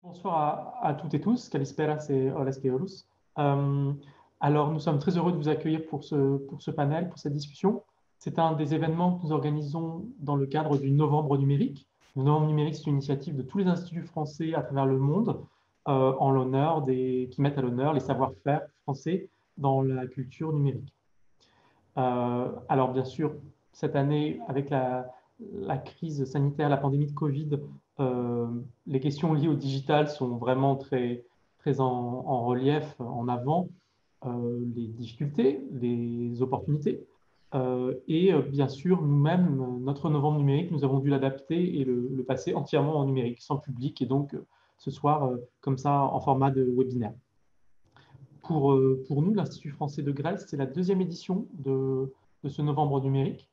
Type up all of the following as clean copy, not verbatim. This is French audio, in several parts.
Bonsoir à toutes et tous. Kalispera, c'est Oleskeorus. Euh, alors, nous sommes très heureux de vous accueillir pour ce panel, pour cette discussion. C'est un des événements que nous organisons dans le cadre du Novembre numérique. Le Novembre numérique, c'est une initiative de tous les instituts français à travers le monde qui mettent à l'honneur les savoir-faire français dans la culture numérique. Alors, bien sûr, cette année, avec la crise sanitaire, la pandémie de Covid, les questions liées au digital sont vraiment très en relief, en avant, les difficultés, les opportunités. Bien sûr, nous-mêmes, notre novembre numérique, nous avons dû l'adapter et le passer entièrement en numérique, sans public, et donc ce soir, comme ça, en format de webinaire. Pour nous, l'Institut français de Grèce, c'est la deuxième édition de ce novembre numérique.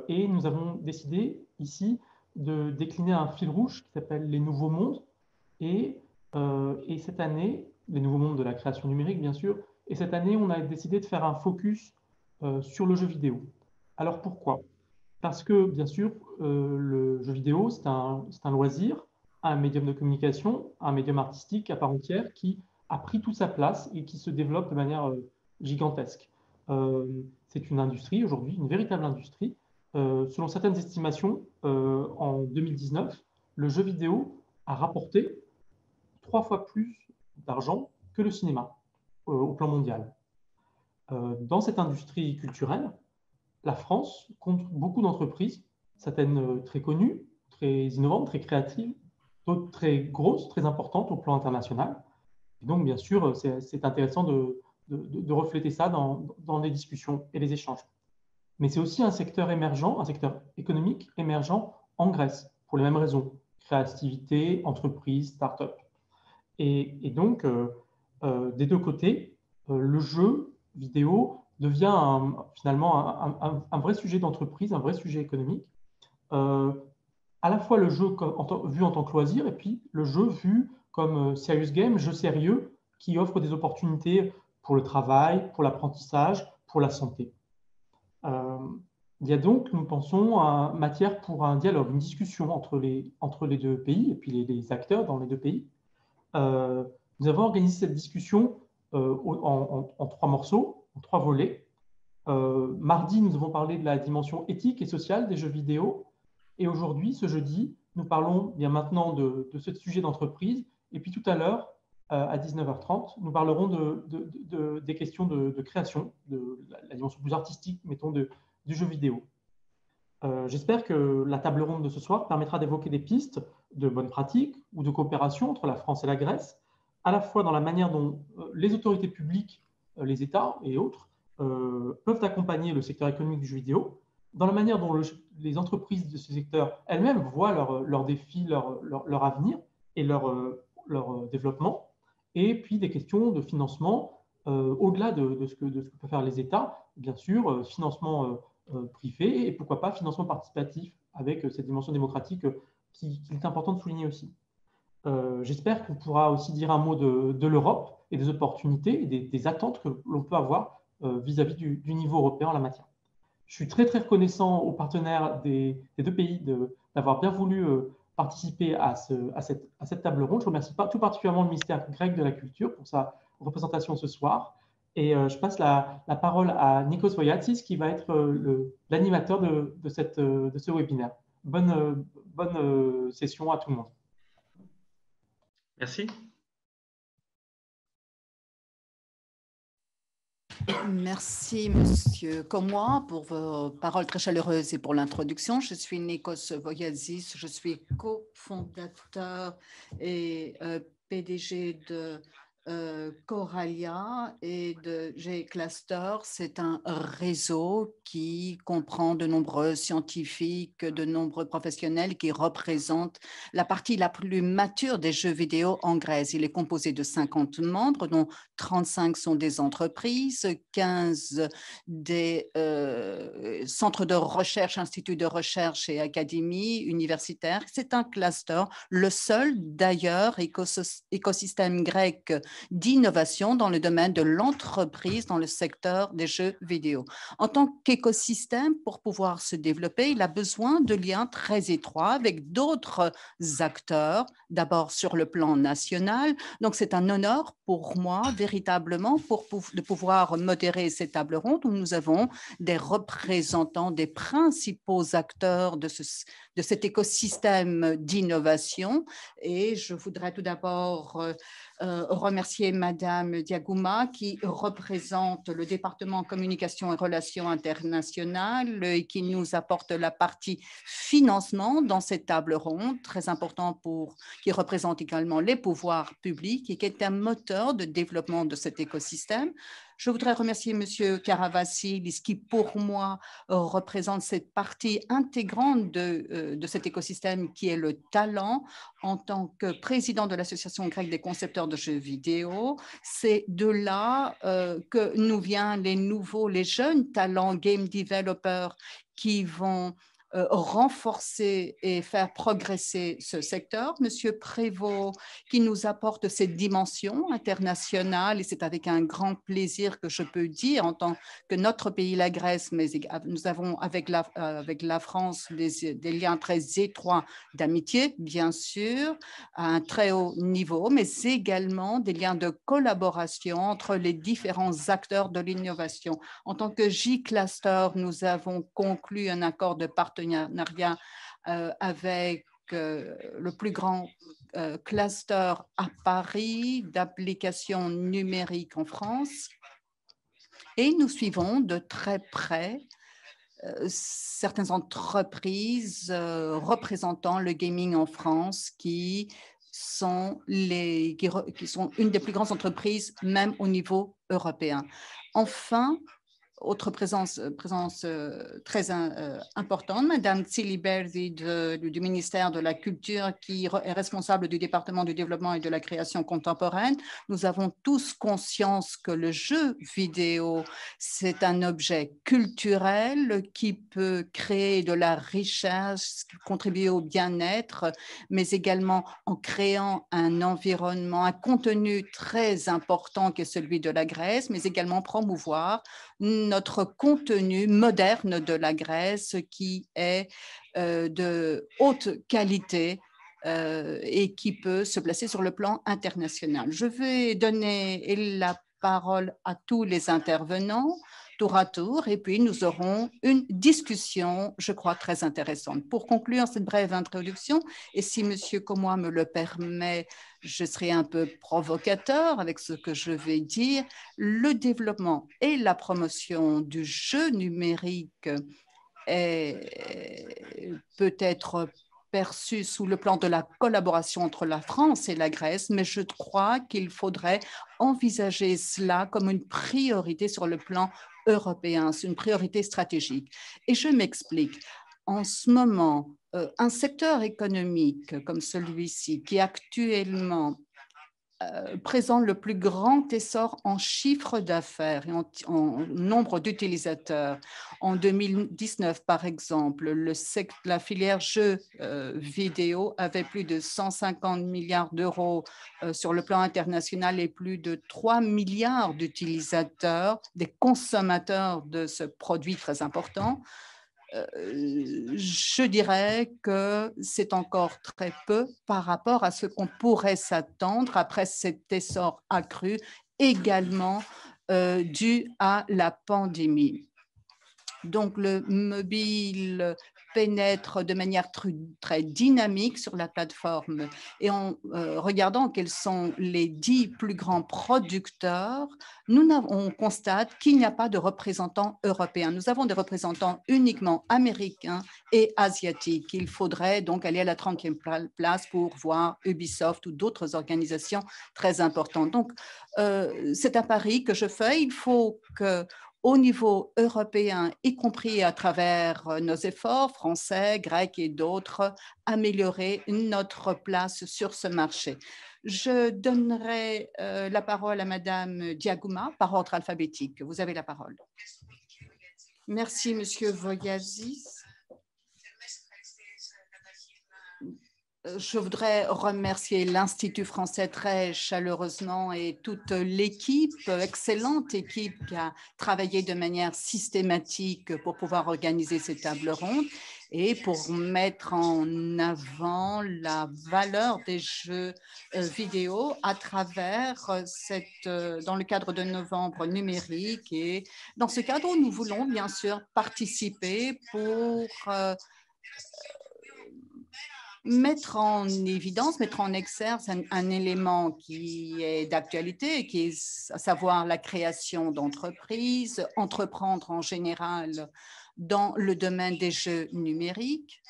Et nous avons décidé ici de décliner un fil rouge qui s'appelle les nouveaux mondes. Et cette année, les nouveaux mondes de la création numérique, bien sûr. Et cette année, on a décidé de faire un focus sur le jeu vidéo. Alors pourquoi? Parce que, bien sûr, le jeu vidéo, c'est un loisir, un médium de communication, un médium artistique à part entière qui a pris toute sa place et qui se développe de manière gigantesque. C'est une industrie aujourd'hui, une véritable industrie. Selon certaines estimations, en 2019, le jeu vidéo a rapporté 3 fois plus d'argent que le cinéma au plan mondial. Dans cette industrie culturelle, la France compte beaucoup d'entreprises, certaines très connues, très innovantes, très créatives, d'autres très grosses, très importantes au plan international. Et donc, bien sûr, c'est intéressant de refléter ça dans les discussions et les échanges. Mais c'est aussi un secteur émergent, un secteur économique émergent en Grèce, pour les mêmes raisons, créativité, entreprise, start-up. Et donc, des deux côtés, le jeu vidéo devient finalement un vrai sujet d'entreprise, un vrai sujet économique. À la fois le jeu vu en tant que loisir et puis le jeu vu comme serious game, jeu sérieux, qui offre des opportunités pour le travail, pour l'apprentissage, pour la santé. Il y a donc, nous pensons, matière pour un dialogue, une discussion entre les deux pays et puis les acteurs dans les deux pays. Nous avons organisé cette discussion en 3 morceaux, en 3 volets. Mardi, nous avons parlé de la dimension éthique et sociale des jeux vidéo. Et aujourd'hui, ce jeudi, nous parlons bien maintenant de ce sujet d'entreprise. Et puis tout à l'heure, à 19h30, nous parlerons des questions de création, de la dimension plus artistique, mettons, du jeu vidéo. J'espère que la table ronde de ce soir permettra d'évoquer des pistes de bonnes pratiques ou de coopération entre la France et la Grèce, à la fois dans la manière dont les autorités publiques, les États et autres, peuvent accompagner le secteur économique du jeu vidéo, dans la manière dont les entreprises de ce secteur elles-mêmes voient leurs défis, leur avenir et leur développement, et puis des questions de financement au-delà de ce que peuvent faire les États, bien sûr, financement privé et pourquoi pas financement participatif avec cette dimension démocratique qu'il est important de souligner aussi. J'espère qu'on pourra aussi dire un mot de l'Europe et des opportunités et des attentes que l'on peut avoir vis-à-vis du niveau européen en la matière. Je suis très reconnaissant aux partenaires des deux pays d'avoir bien voulu participer à cette table ronde. Je remercie tout particulièrement le ministère grec de la Culture pour sa représentation ce soir. Et je passe la parole à Nikos Voiatsis, qui va être l'animateur de ce webinaire. Bonne session à tout le monde. Merci. Merci, Monsieur Commois, pour vos paroles très chaleureuses et pour l'introduction. Je suis Nikos Voiatsis, je suis cofondateur et PDG de Coralia et de G-Cluster. C'est un réseau qui comprend de nombreux scientifiques, de nombreux professionnels qui représentent la partie la plus mature des jeux vidéo en Grèce. Il est composé de 50 membres, dont 35 sont des entreprises, 15 des centres de recherche, instituts de recherche et académies universitaires. C'est un cluster, le seul d'ailleurs écosystème grec d'innovation dans le domaine de l'entreprise dans le secteur des jeux vidéo. En tant qu'écosystème, pour pouvoir se développer, il a besoin de liens très étroits avec d'autres acteurs, d'abord sur le plan national. Donc, c'est un honneur pour moi, véritablement, de pouvoir modérer ces tables rondes où nous avons des représentants des principaux acteurs de cet écosystème d'innovation. Et je voudrais tout d'abord remercier Madame Diagouma qui représente le département communication et relations internationales et qui nous apporte la partie financement dans cette table ronde, très important qui représente également les pouvoirs publics et qui est un moteur de développement de cet écosystème. Je voudrais remercier Monsieur Karavassilis qui, pour moi, représente cette partie intégrante de cet écosystème qui est le talent. En tant que président de l'Association grecque des concepteurs de jeux vidéo, c'est de là que nous viennent les jeunes talents game developers qui vont renforcer et faire progresser ce secteur. Monsieur Prévost, qui nous apporte cette dimension internationale, et c'est avec un grand plaisir que je peux dire, en tant que notre pays, la Grèce, mais nous avons avec la France des liens très étroits d'amitié, bien sûr, à un très haut niveau, mais également des liens de collaboration entre les différents acteurs de l'innovation. En tant que J-Cluster, nous avons conclu un accord de partenariat avec le plus grand cluster à Paris d'applications numériques en France. Et nous suivons de très près certaines entreprises représentant le gaming en France qui sont une des plus grandes entreprises, même au niveau européen. Enfin, autre présence très importante, Madame Tsiliberdi du ministère de la Culture, qui est responsable du département du développement et de la création contemporaine. Nous avons tous conscience que le jeu vidéo, c'est un objet culturel qui peut créer de la richesse, contribuer au bien-être, mais également en créant un environnement, un contenu très important qui est celui de la Grèce, mais également promouvoir notre contenu moderne de la Grèce qui est de haute qualité et qui peut se placer sur le plan international. Je vais donner la parole à tous les intervenants tour à tour, et puis nous aurons une discussion, je crois, très intéressante. Pour conclure cette brève introduction, et si M. Comois me le permet, je serai un peu provocateur avec ce que je vais dire, le développement et la promotion du jeu numérique peut être perçu sous le plan de la collaboration entre la France et la Grèce, mais je crois qu'il faudrait envisager cela comme une priorité sur le plan européen, c'est une priorité stratégique. Et je m'explique. En ce moment, un secteur économique comme celui-ci, qui actuellement présente le plus grand essor en chiffre d'affaires et en nombre d'utilisateurs. En 2019, par exemple, la filière jeux vidéo avait plus de 150 milliards d'euros sur le plan international et plus de 3 milliards d'utilisateurs, des consommateurs de ce produit très important. Je dirais que c'est encore très peu par rapport à ce qu'on pourrait s'attendre après cet essor accru, également dû à la pandémie. Donc, le mobile pénètre de manière très dynamique sur la plateforme. Et en regardant quels sont les 10 plus grands producteurs, on constate qu'il n'y a pas de représentants européens. Nous avons des représentants uniquement américains et asiatiques. Il faudrait donc aller à la 30e place pour voir Ubisoft ou d'autres organisations très importantes. Donc, c'est un pari que je fais. Il faut que au niveau européen, y compris à travers nos efforts français, grecs et d'autres, améliorer notre place sur ce marché. Je donnerai la parole à Madame Diagouma par ordre alphabétique. Vous avez la parole. Merci, Monsieur Voyazis. Je voudrais remercier l'Institut français très chaleureusement et toute l'équipe, excellente équipe qui a travaillé de manière systématique pour pouvoir organiser ces tables rondes et pour mettre en avant la valeur des jeux vidéo à travers dans le cadre de Novembre numérique. Et dans ce cadre, nous voulons bien sûr participer pour mettre en évidence, mettre en exergue un élément qui est d'actualité, qui est à savoir la création d'entreprises, entreprendre en général dans le domaine des jeux numériques.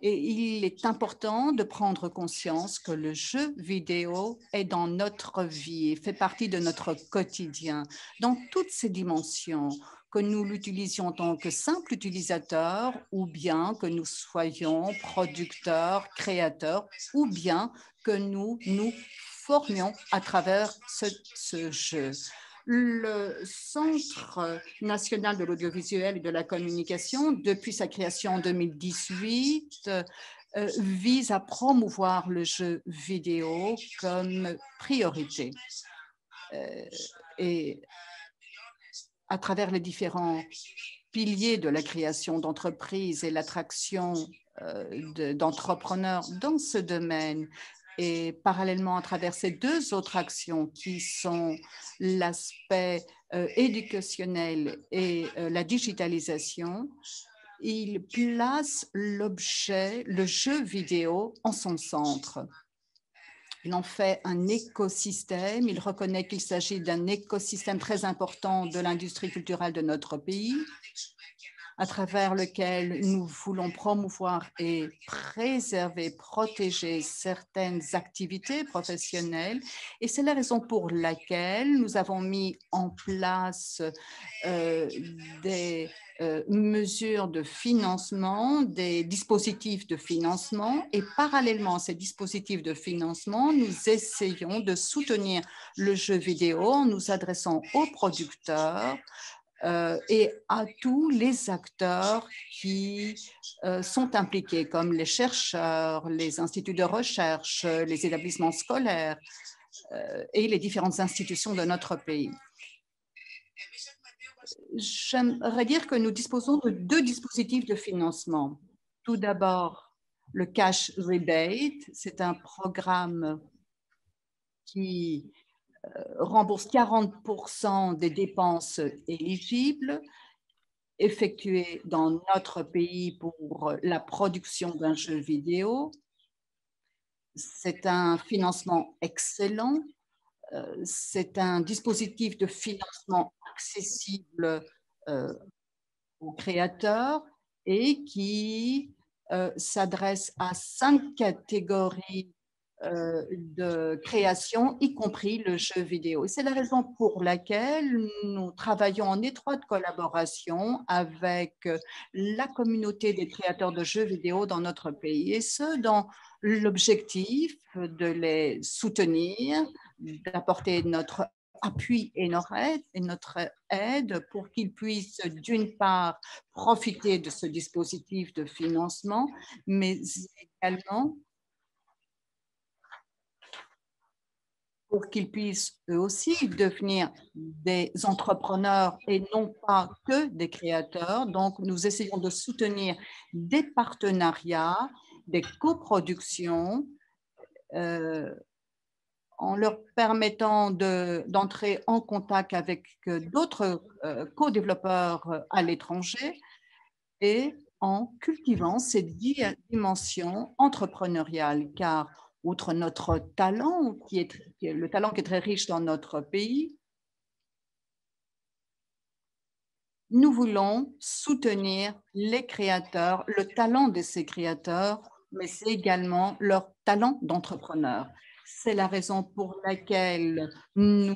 Et il est important de prendre conscience que le jeu vidéo est dans notre vie et fait partie de notre quotidien, dans toutes ses dimensions, que nous l'utilisions en tant que simple utilisateur ou bien que nous soyons producteurs, créateurs ou bien que nous nous formions à travers ce jeu. Le Centre national de l'audiovisuel et de la communication, depuis sa création en 2018, vise à promouvoir le jeu vidéo comme priorité. Et à travers les différents piliers de la création d'entreprises et l'attraction d'entrepreneurs dans ce domaine, et parallèlement à travers ces deux autres actions qui sont l'aspect éducationnel et la digitalisation, il place l'objet, le jeu vidéo, en son centre. Il en fait un écosystème. Il reconnaît qu'il s'agit d'un écosystème très important de l'industrie culturelle de notre pays, à travers lequel nous voulons promouvoir et préserver, protéger certaines activités professionnelles. Et c'est la raison pour laquelle nous avons mis en place des mesures de financement, des dispositifs de financement. Et parallèlement à ces dispositifs de financement, nous essayons de soutenir le jeu vidéo en nous adressant aux producteurs, et à tous les acteurs qui sont impliqués, comme les chercheurs, les instituts de recherche, les établissements scolaires et les différentes institutions de notre pays. J'aimerais dire que nous disposons de deux dispositifs de financement. Tout d'abord, le Cash Rebate, c'est un programme qui rembourse 40% des dépenses éligibles effectuées dans notre pays pour la production d'un jeu vidéo. C'est un financement excellent. C'est un dispositif de financement accessible aux créateurs et qui s'adresse à 5 catégories de création, y compris le jeu vidéo. Et c'est la raison pour laquelle nous travaillons en étroite collaboration avec la communauté des créateurs de jeux vidéo dans notre pays, et ce, dans l'objectif de les soutenir, d'apporter notre appui et notre aide pour qu'ils puissent, d'une part, profiter de ce dispositif de financement, mais également pour qu'ils puissent eux aussi devenir des entrepreneurs et non pas que des créateurs. Donc, nous essayons de soutenir des partenariats, des coproductions, en leur permettant d'entrer en contact avec d'autres co-développeurs à l'étranger et en cultivant ces dimensions entrepreneuriales, car outre notre talent, le talent qui est très riche dans notre pays, nous voulons soutenir les créateurs, le talent de ces créateurs, mais c'est également leur talent d'entrepreneur. C'est la raison pour laquelle nous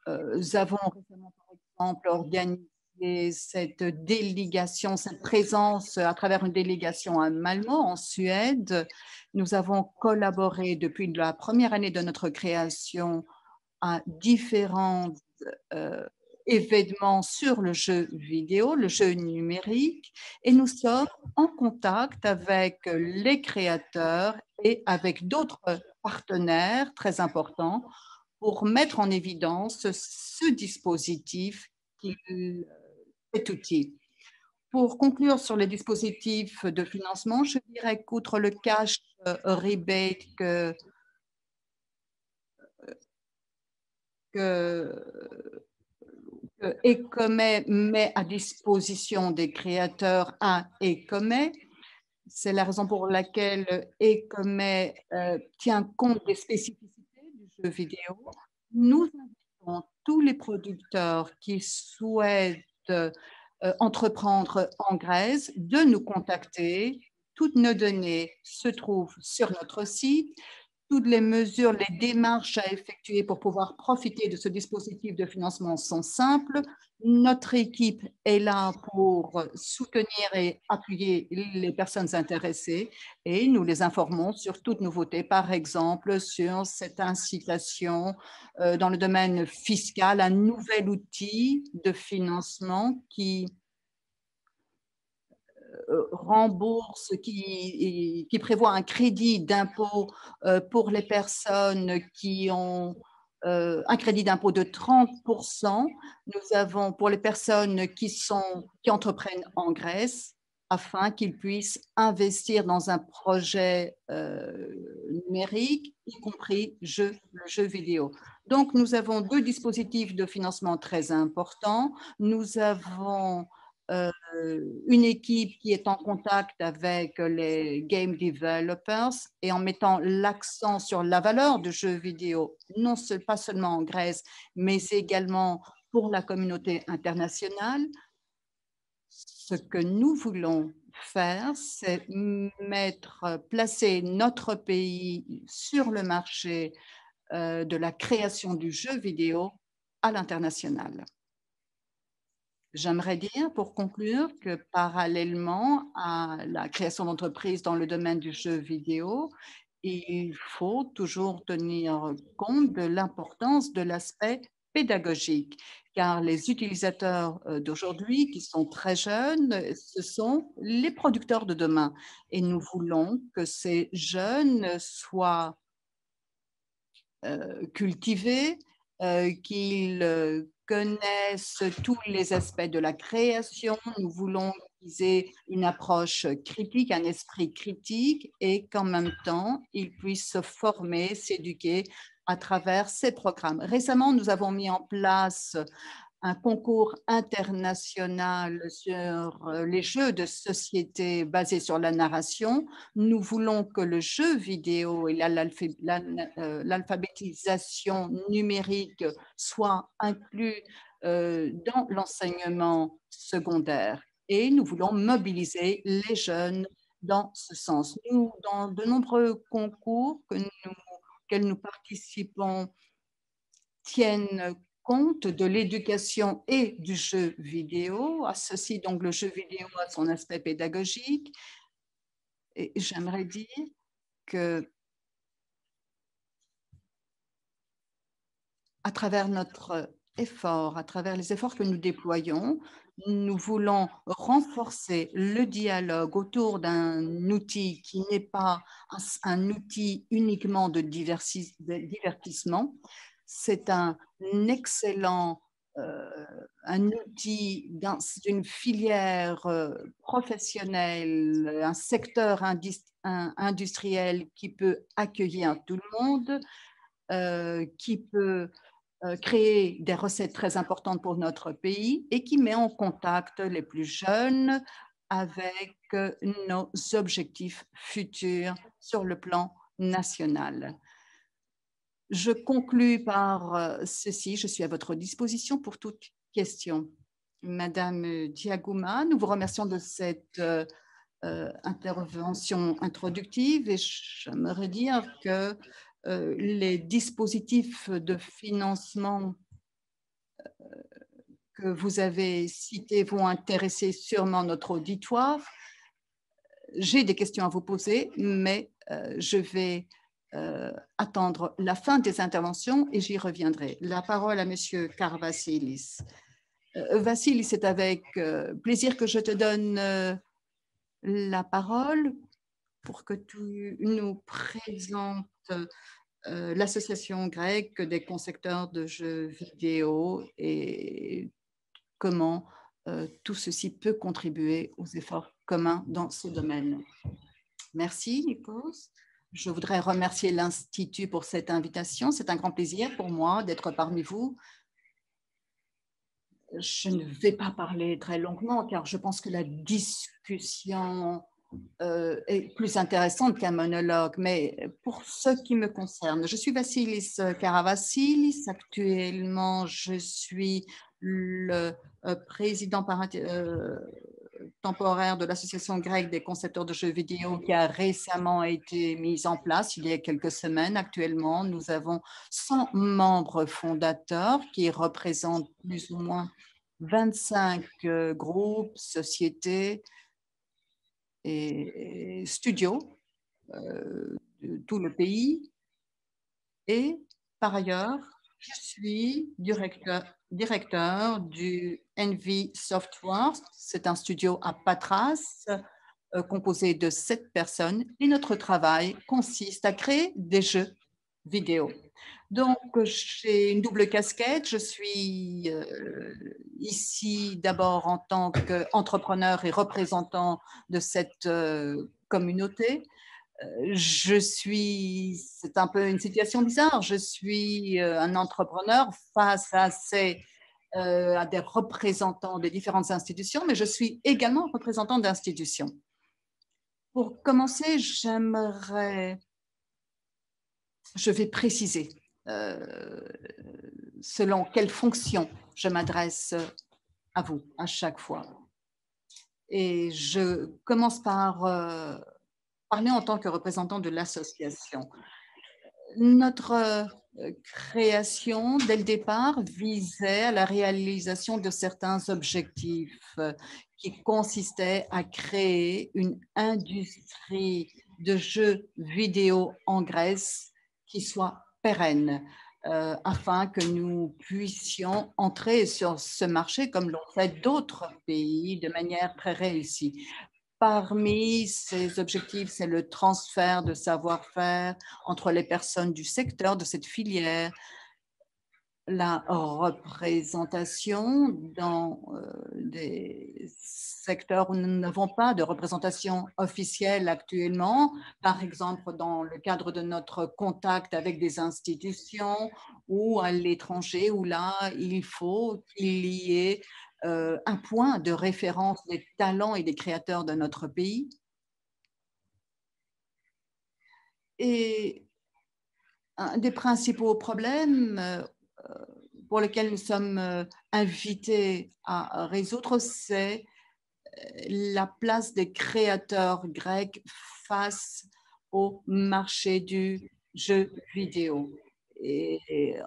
avons récemment, par exemple, organisé cette délégation, cette présence à travers une délégation à Malmö, en Suède. Nous avons collaboré depuis la première année de notre création à différentes événements sur le jeu vidéo, le jeu numérique, et nous sommes en contact avec les créateurs et avec d'autres partenaires très importants pour mettre en évidence ce dispositif qui est outil. Pour conclure sur les dispositifs de financement, je dirais qu'outre le cash rebate que Ecomet met à disposition des créateurs à Ecomet, c'est la raison pour laquelle Ecomet tient compte des spécificités du jeu vidéo. Nous invitons tous les producteurs qui souhaitent entreprendre en Grèce de nous contacter. Toutes nos données se trouvent sur notre site. Toutes les mesures, les démarches à effectuer pour pouvoir profiter de ce dispositif de financement sont simples. Notre équipe est là pour soutenir et appuyer les personnes intéressées et nous les informons sur toute nouveauté, par exemple sur cette incitation dans le domaine fiscal, un nouvel outil de financement qui rembourse, qui prévoit un crédit d'impôt pour les personnes qui ont un crédit d'impôt de 30%. Nous avons pour les personnes qui entreprennent en Grèce afin qu'ils puissent investir dans un projet numérique, y compris le jeu vidéo. Donc, nous avons deux dispositifs de financement très importants. Nous avons une équipe qui est en contact avec les game developers et en mettant l'accent sur la valeur du jeu vidéo, pas seulement en Grèce, mais également pour la communauté internationale. Ce que nous voulons faire, c'est placer notre pays sur le marché de la création du jeu vidéo à l'international. J'aimerais dire, pour conclure, que parallèlement à la création d'entreprises dans le domaine du jeu vidéo, il faut toujours tenir compte de l'importance de l'aspect pédagogique, car les utilisateurs d'aujourd'hui, qui sont très jeunes, ce sont les producteurs de demain. Et nous voulons que ces jeunes soient cultivés, qu'ils connaissent tous les aspects de la création. Nous voulons qu'ils aient une approche critique, un esprit critique et qu'en même temps, ils puissent se former, s'éduquer à travers ces programmes. Récemment, nous avons mis en place un concours international sur les jeux de société basés sur la narration. Nous voulons que le jeu vidéo et l'alphabétisation numérique soient inclus dans l'enseignement secondaire. Et nous voulons mobiliser les jeunes dans ce sens. Dans de nombreux concours auxquels nous participons tiennent compte de l'éducation et du jeu vidéo, associe donc le jeu vidéo à son aspect pédagogique. Et j'aimerais dire que à travers notre effort, à travers les efforts que nous déployons, nous voulons renforcer le dialogue autour d'un outil qui n'est pas un outil uniquement de divertissement. C'est un excellent un outil d'une filière professionnelle, un secteur industriel qui peut accueillir tout le monde, qui peut créer des recettes très importantes pour notre pays et qui met en contact les plus jeunes avec nos objectifs futurs sur le plan national. Je conclus par ceci. Je suis à votre disposition pour toute question. Madame Diagouma, nous vous remercions de cette intervention introductive et j'aimerais dire que les dispositifs de financement que vous avez cités vont intéresser sûrement notre auditoire. J'ai des questions à vous poser, mais je vais attendre la fin des interventions et j'y reviendrai. La parole à Monsieur Karvassilis. Vassili, c'est avec plaisir que je te donne la parole pour que tu nous présentes l'association grecque des concepteurs de jeux vidéo et comment tout ceci peut contribuer aux efforts communs dans ce domaine. Merci, Nikos. Je voudrais remercier l'Institut pour cette invitation. C'est un grand plaisir pour moi d'être parmi vous. Je ne vais pas parler très longuement car je pense que la discussion est plus intéressante qu'un monologue, mais pour ce qui me concerne, je suis Vassilis Karavassilis. Actuellement, je suis le président temporaire de l'Association grecque des concepteurs de jeux vidéo qui a récemment été mise en place il y a quelques semaines. Actuellement, nous avons 100 membres fondateurs qui représentent plus ou moins 25 groupes, sociétés et studios de tout le pays. Et par ailleurs, je suis directeur du NV Software. C'est un studio à Patras composé de 7 personnes et notre travail consiste à créer des jeux vidéo. Donc, j'ai une double casquette. Je suis ici d'abord en tant qu'entrepreneur et représentant de cette communauté. C'est un peu une situation bizarre. Je suis un entrepreneur face à des représentants des différentes institutions, mais je suis également représentant d'institutions. Pour commencer, je vais préciser selon quelle fonction je m'adresse à vous à chaque fois. Et je commence par parler en tant que représentant de l'association. Notre création, dès le départ, visait à la réalisation de certains objectifs qui consistaient à créer une industrie de jeux vidéo en Grèce qui soit pérenne, afin que nous puissions entrer sur ce marché comme l'ont fait d'autres pays de manière très réussie. Parmi ces objectifs, c'est le transfert de savoir-faire entre les personnes du secteur, de cette filière, la représentation dans des secteurs où nous n'avons pas de représentation officielle actuellement, par exemple dans le cadre de notre contact avec des institutions ou à l'étranger, où là, il faut qu'il y ait un point de référence des talents et des créateurs de notre pays. Et un des principaux problèmes pour lesquels nous sommes invités à résoudre, c'est la place des créateurs grecs face au marché du jeu vidéo. Et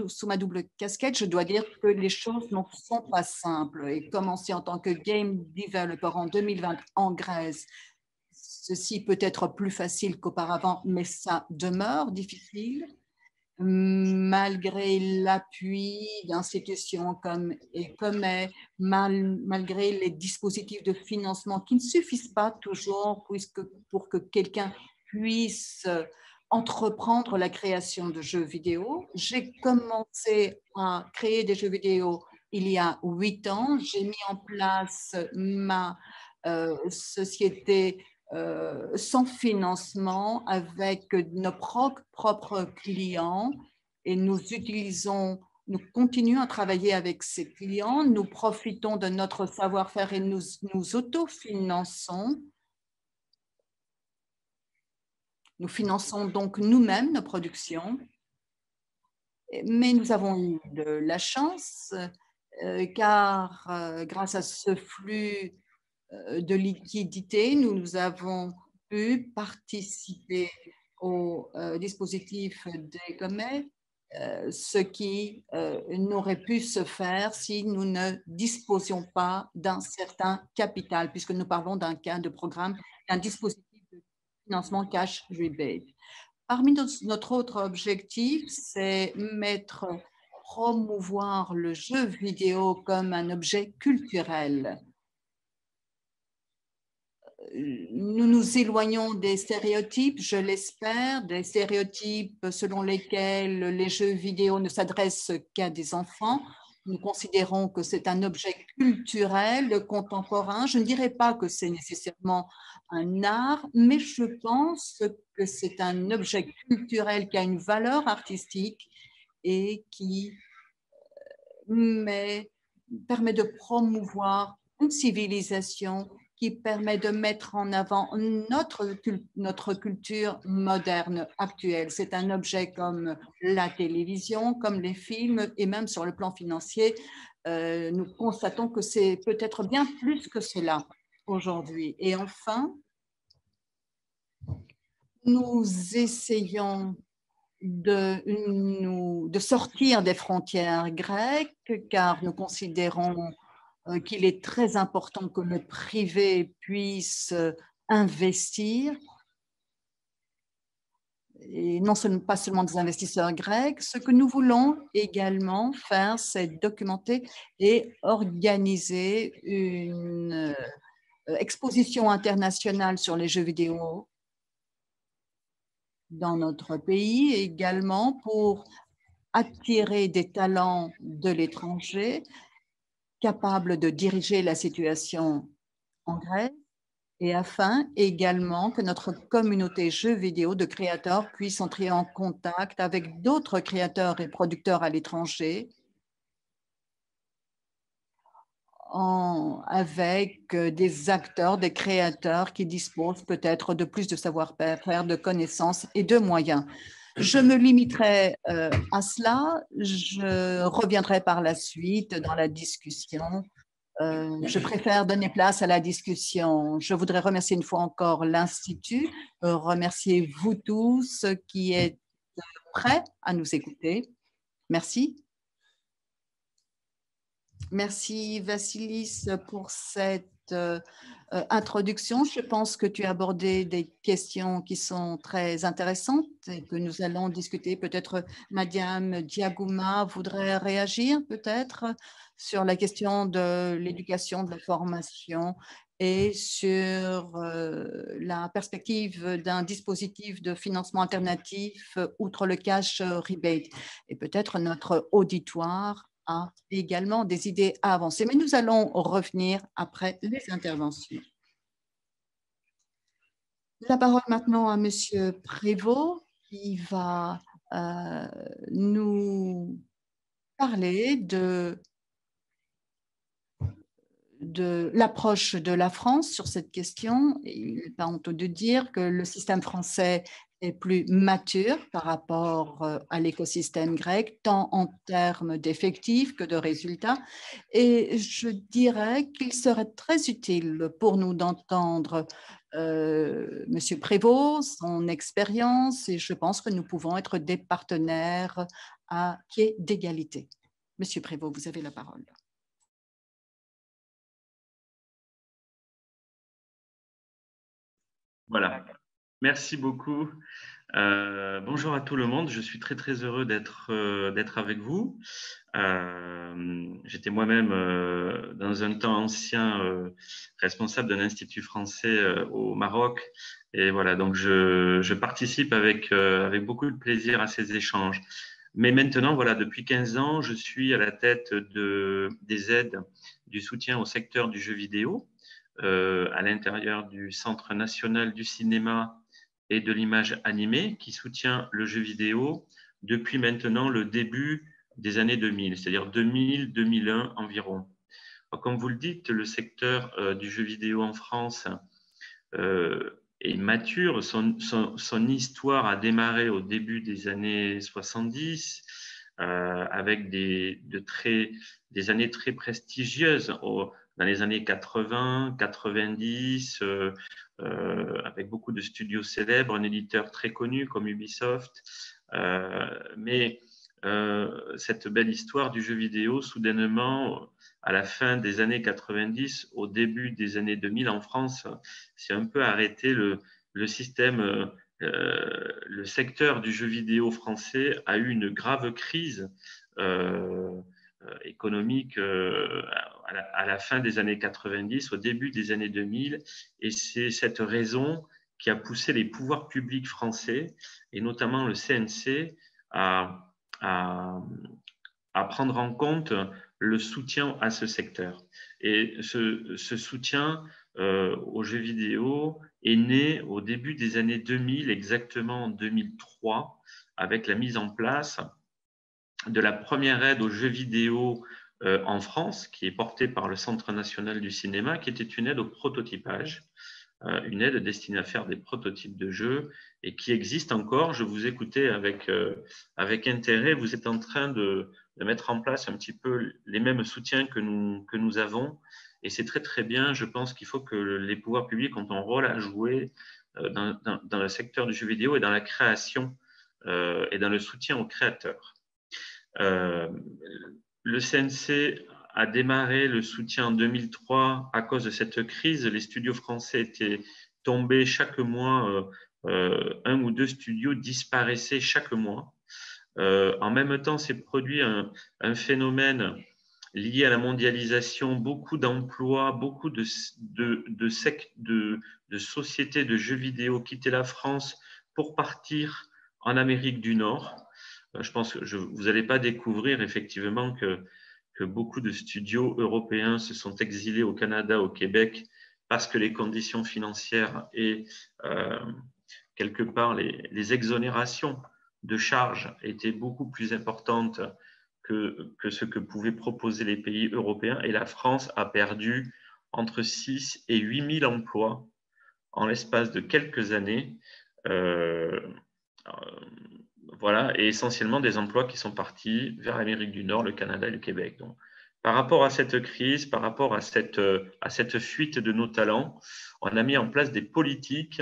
sous ma double casquette, je dois dire que les choses ne sont pas simples. Et commencer en tant que game developer en 2020 en Grèce, ceci peut être plus facile qu'auparavant, mais ça demeure difficile. Malgré l'appui d'institutions comme Ecomet, malgré les dispositifs de financement qui ne suffisent pas toujours pour que quelqu'un puisse entreprendre la création de jeux vidéo. J'ai commencé à créer des jeux vidéo il y a 8 ans. J'ai mis en place ma société sans financement avec nos propres clients et nous continuons à travailler avec ces clients, nous profitons de notre savoir-faire et nous autofinançons. Nous finançons donc nous-mêmes nos productions, mais nous avons eu de la chance car grâce à ce flux de liquidité, nous avons pu participer au dispositif d'Ecomet, ce qui n'aurait pu se faire si nous ne disposions pas d'un certain capital, puisque nous parlons d'un cas de programme, d'un dispositif de financement cash rebate. Parmi notre autre objectif, c'est mettre promouvoir le jeu vidéo comme un objet culturel. Nous nous éloignons des stéréotypes, je l'espère, des stéréotypes selon lesquels les jeux vidéo ne s'adressent qu'à des enfants. Nous considérons que c'est un objet culturel contemporain. Je ne dirais pas que c'est nécessairement un art, mais je pense que c'est un objet culturel qui a une valeur artistique et qui permet de promouvoir une civilisation qui permet de mettre en avant notre culture moderne actuelle. C'est un objet comme la télévision, comme les films, et même sur le plan financier, nous constatons que c'est peut-être bien plus que cela aujourd'hui. Et enfin, nous essayons de sortir des frontières grecques, car nous considérons qu'il est très important que le privé puisse investir, et non seulement, pas seulement des investisseurs grecs. Ce que nous voulons également faire, c'est documenter et organiser une exposition internationale sur les jeux vidéo dans notre pays, également pour attirer des talents de l'étranger capables de diriger la situation en Grèce, et afin également que notre communauté jeux vidéo de créateurs puisse entrer en contact avec d'autres créateurs et producteurs à l'étranger, avec des acteurs, des créateurs qui disposent peut-être de plus de savoir-faire, de connaissances et de moyens. Je me limiterai à cela. Je reviendrai par la suite dans la discussion. Je préfère donner place à la discussion. Je voudrais remercier une fois encore l'Institut, remercier vous tous qui êtes prêts à nous écouter. Merci. Merci Vassilis pour cette introduction. Je pense que tu as abordé des questions qui sont très intéressantes et que nous allons discuter. Peut-être Madame Diagouma voudrait réagir peut-être sur la question de l'éducation, de la formation et sur la perspective d'un dispositif de financement alternatif outre le cash rebate. Et peut-être notre auditoire a également des idées à avancer, mais nous allons revenir après les interventions. La parole maintenant à Monsieur Prévost qui va nous parler de l'approche de la France sur cette question. Il n'est pas honteux de dire que le système français est plus mature par rapport à l'écosystème grec, tant en termes d'effectifs que de résultats. Et je dirais qu'il serait très utile pour nous d'entendre Monsieur Prévost, son expérience, et je pense que nous pouvons être des partenaires à pied d'égalité. Monsieur Prévost, vous avez la parole. Voilà, merci beaucoup. Bonjour à tout le monde, je suis très très heureux d'être avec vous. J'étais moi-même dans un temps ancien responsable d'un institut français au Maroc, et voilà, donc je participe avec beaucoup de plaisir à ces échanges. Mais maintenant, voilà, depuis 15 ans, je suis à la tête des aides du soutien au secteur du jeu vidéo à l'intérieur du Centre national du cinéma et de l'image animée qui soutient le jeu vidéo depuis maintenant le début des années 2000, c'est-à-dire 2000-2001 environ. Alors, comme vous le dites, le secteur du jeu vidéo en France est mature. Son histoire a démarré au début des années 70 avec des années très prestigieuses. Dans les années 80, 90, avec beaucoup de studios célèbres, un éditeur très connu comme Ubisoft. Mais cette belle histoire du jeu vidéo, soudainement, à la fin des années 90, au début des années 2000 en France, s'est un peu arrêté le système. Le secteur du jeu vidéo français a eu une grave crise économique à la fin des années 90, au début des années 2000, et c'est cette raison qui a poussé les pouvoirs publics français, et notamment le CNC, à prendre en compte le soutien à ce secteur. Et ce soutien aux jeux vidéo est né au début des années 2000, exactement en 2003, avec la mise en place de la première aide aux jeux vidéo en France, qui est portée par le Centre national du cinéma, qui était une aide au prototypage, une aide destinée à faire des prototypes de jeux et qui existe encore. Je vous écoutais avec intérêt. Vous êtes en train de mettre en place un petit peu les mêmes soutiens que nous avons. Et c'est très, très bien. Je pense qu'il faut que les pouvoirs publics ont un rôle à jouer dans le secteur du jeu vidéo et dans la création et dans le soutien aux créateurs. Le CNC a démarré le soutien en 2003 à cause de cette crise. Les studios français étaient tombés chaque mois. Un ou deux studios disparaissaient chaque mois. En même temps, s'est produit un phénomène lié à la mondialisation, beaucoup d'emplois, beaucoup de sociétés de jeux vidéo quittaient la France pour partir en Amérique du Nord. Je pense que vous n'allez pas découvrir effectivement que beaucoup de studios européens se sont exilés au Canada, au Québec, parce que les conditions financières et quelque part les exonérations de charges étaient beaucoup plus importantes que ce que pouvaient proposer les pays européens. Et la France a perdu entre 6 et 8 000 emplois en l'espace de quelques années. Voilà, et essentiellement des emplois qui sont partis vers l'Amérique du Nord, le Canada et le Québec. Donc, par rapport à cette crise, par rapport à cette fuite de nos talents, on a mis en place des politiques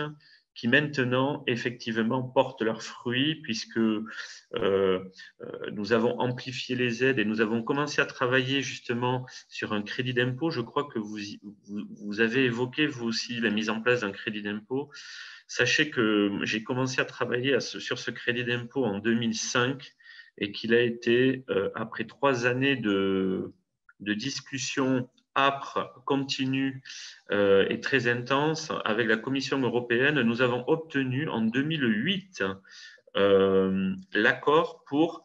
qui maintenant, effectivement, portent leurs fruits puisque nous avons amplifié les aides et nous avons commencé à travailler justement sur un crédit d'impôt. Je crois que vous avez évoqué, vous aussi, la mise en place d'un crédit d'impôt. Sachez que j'ai commencé à travailler sur ce crédit d'impôt en 2005 et qu'il a été, après 3 années de discussions âpres, continues et très intenses avec la Commission européenne, nous avons obtenu en 2008 l'accord pour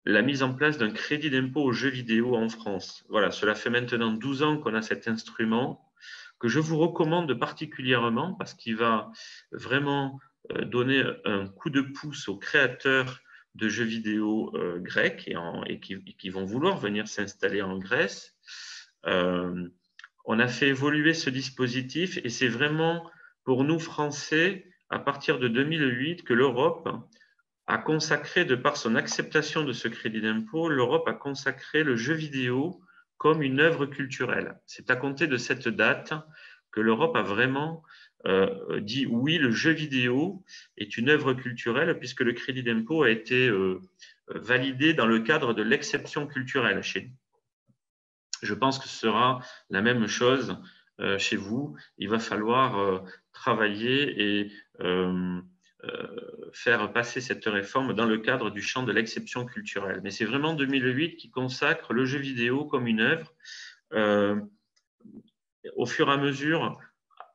la mise en place d'un crédit d'impôt aux jeux vidéo en France. Voilà, cela fait maintenant 12 ans qu'on a cet instrument que je vous recommande particulièrement parce qu'il va vraiment donner un coup de pouce aux créateurs de jeux vidéo grecs et qui vont vouloir venir s'installer en Grèce. On a fait évoluer ce dispositif et c'est vraiment pour nous Français, à partir de 2008, que l'Europe a consacré, de par son acceptation de ce crédit d'impôt, l'Europe a consacré le jeu vidéo comme une œuvre culturelle. C'est à compter de cette date que l'Europe a vraiment dit oui, le jeu vidéo est une œuvre culturelle puisque le crédit d'impôt a été validé dans le cadre de l'exception culturelle chez nous. Je pense que ce sera la même chose chez vous. Il va falloir travailler et faire passer cette réforme dans le cadre du champ de l'exception culturelle. Mais c'est vraiment 2008 qui consacre le jeu vidéo comme une œuvre. Au fur et à mesure,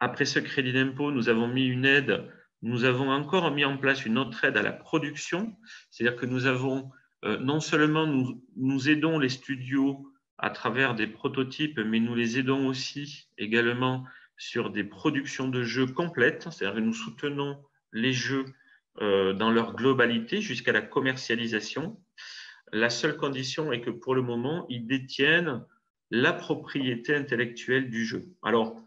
après ce crédit d'impôt, nous avons mis une aide, nous avons encore mis en place une autre aide à la production, c'est-à-dire que nous avons, non seulement nous aidons les studios à travers des prototypes, mais nous les aidons aussi également sur des productions de jeux complètes, c'est-à-dire que nous soutenons les jeux dans leur globalité jusqu'à la commercialisation. La seule condition est que pour le moment, ils détiennent la propriété intellectuelle du jeu. Alors,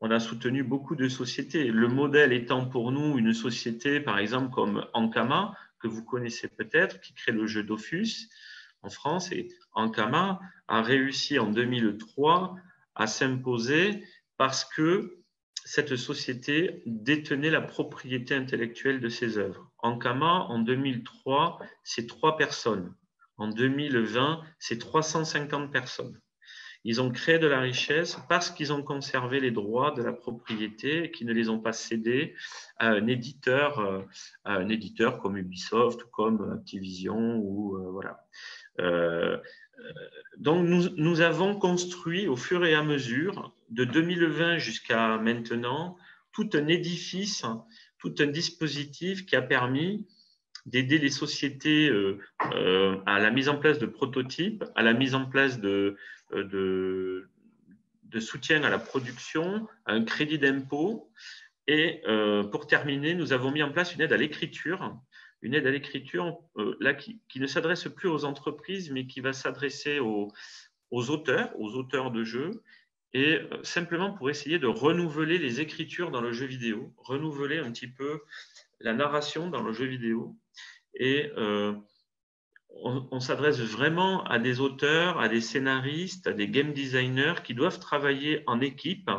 on a soutenu beaucoup de sociétés. Le modèle étant pour nous une société, par exemple, comme Ankama, que vous connaissez peut-être, qui crée le jeu Dofus en France. Et Ankama a réussi en 2003 à s'imposer parce que cette société détenait la propriété intellectuelle de ses œuvres. Ankama, en 2003, c'est 3 personnes. En 2020, c'est 350 personnes. Ils ont créé de la richesse parce qu'ils ont conservé les droits de la propriété et qu'ils ne les ont pas cédés à un éditeur comme Ubisoft ou comme Activision. Voilà. Donc, nous avons construit au fur et à mesure, de 2020 jusqu'à maintenant, tout un édifice, tout un dispositif qui a permis d'aider les sociétés à la mise en place de prototypes, à la mise en place de soutien à la production, à un crédit d'impôt. Et pour terminer, nous avons mis en place une aide à l'écriture. Une aide à l'écriture là, qui ne s'adresse plus aux entreprises, mais qui va s'adresser aux auteurs de jeux, et simplement pour essayer de renouveler les écritures dans le jeu vidéo, renouveler un petit peu la narration dans le jeu vidéo. Et on s'adresse vraiment à des auteurs, à des scénaristes, à des game designers qui doivent travailler en équipe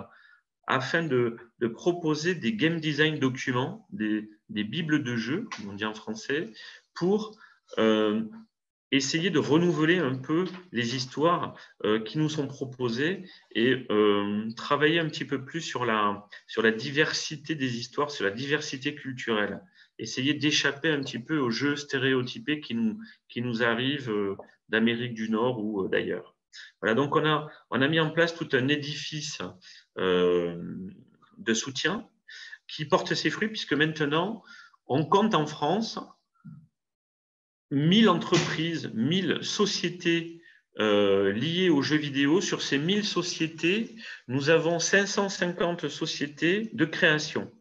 afin de proposer des game design documents, des bibles de jeux, comme on dit en français, pour essayer de renouveler un peu les histoires qui nous sont proposées et travailler un petit peu plus sur la diversité des histoires, sur la diversité culturelle. Essayer d'échapper un petit peu aux jeux stéréotypés qui nous arrivent d'Amérique du Nord ou d'ailleurs. Voilà, donc on a mis en place tout un édifice de soutien qui porte ses fruits, puisque maintenant, on compte en France 1000 entreprises, 1000 sociétés liées aux jeux vidéo. Sur ces 1000 sociétés, nous avons 550 sociétés de création.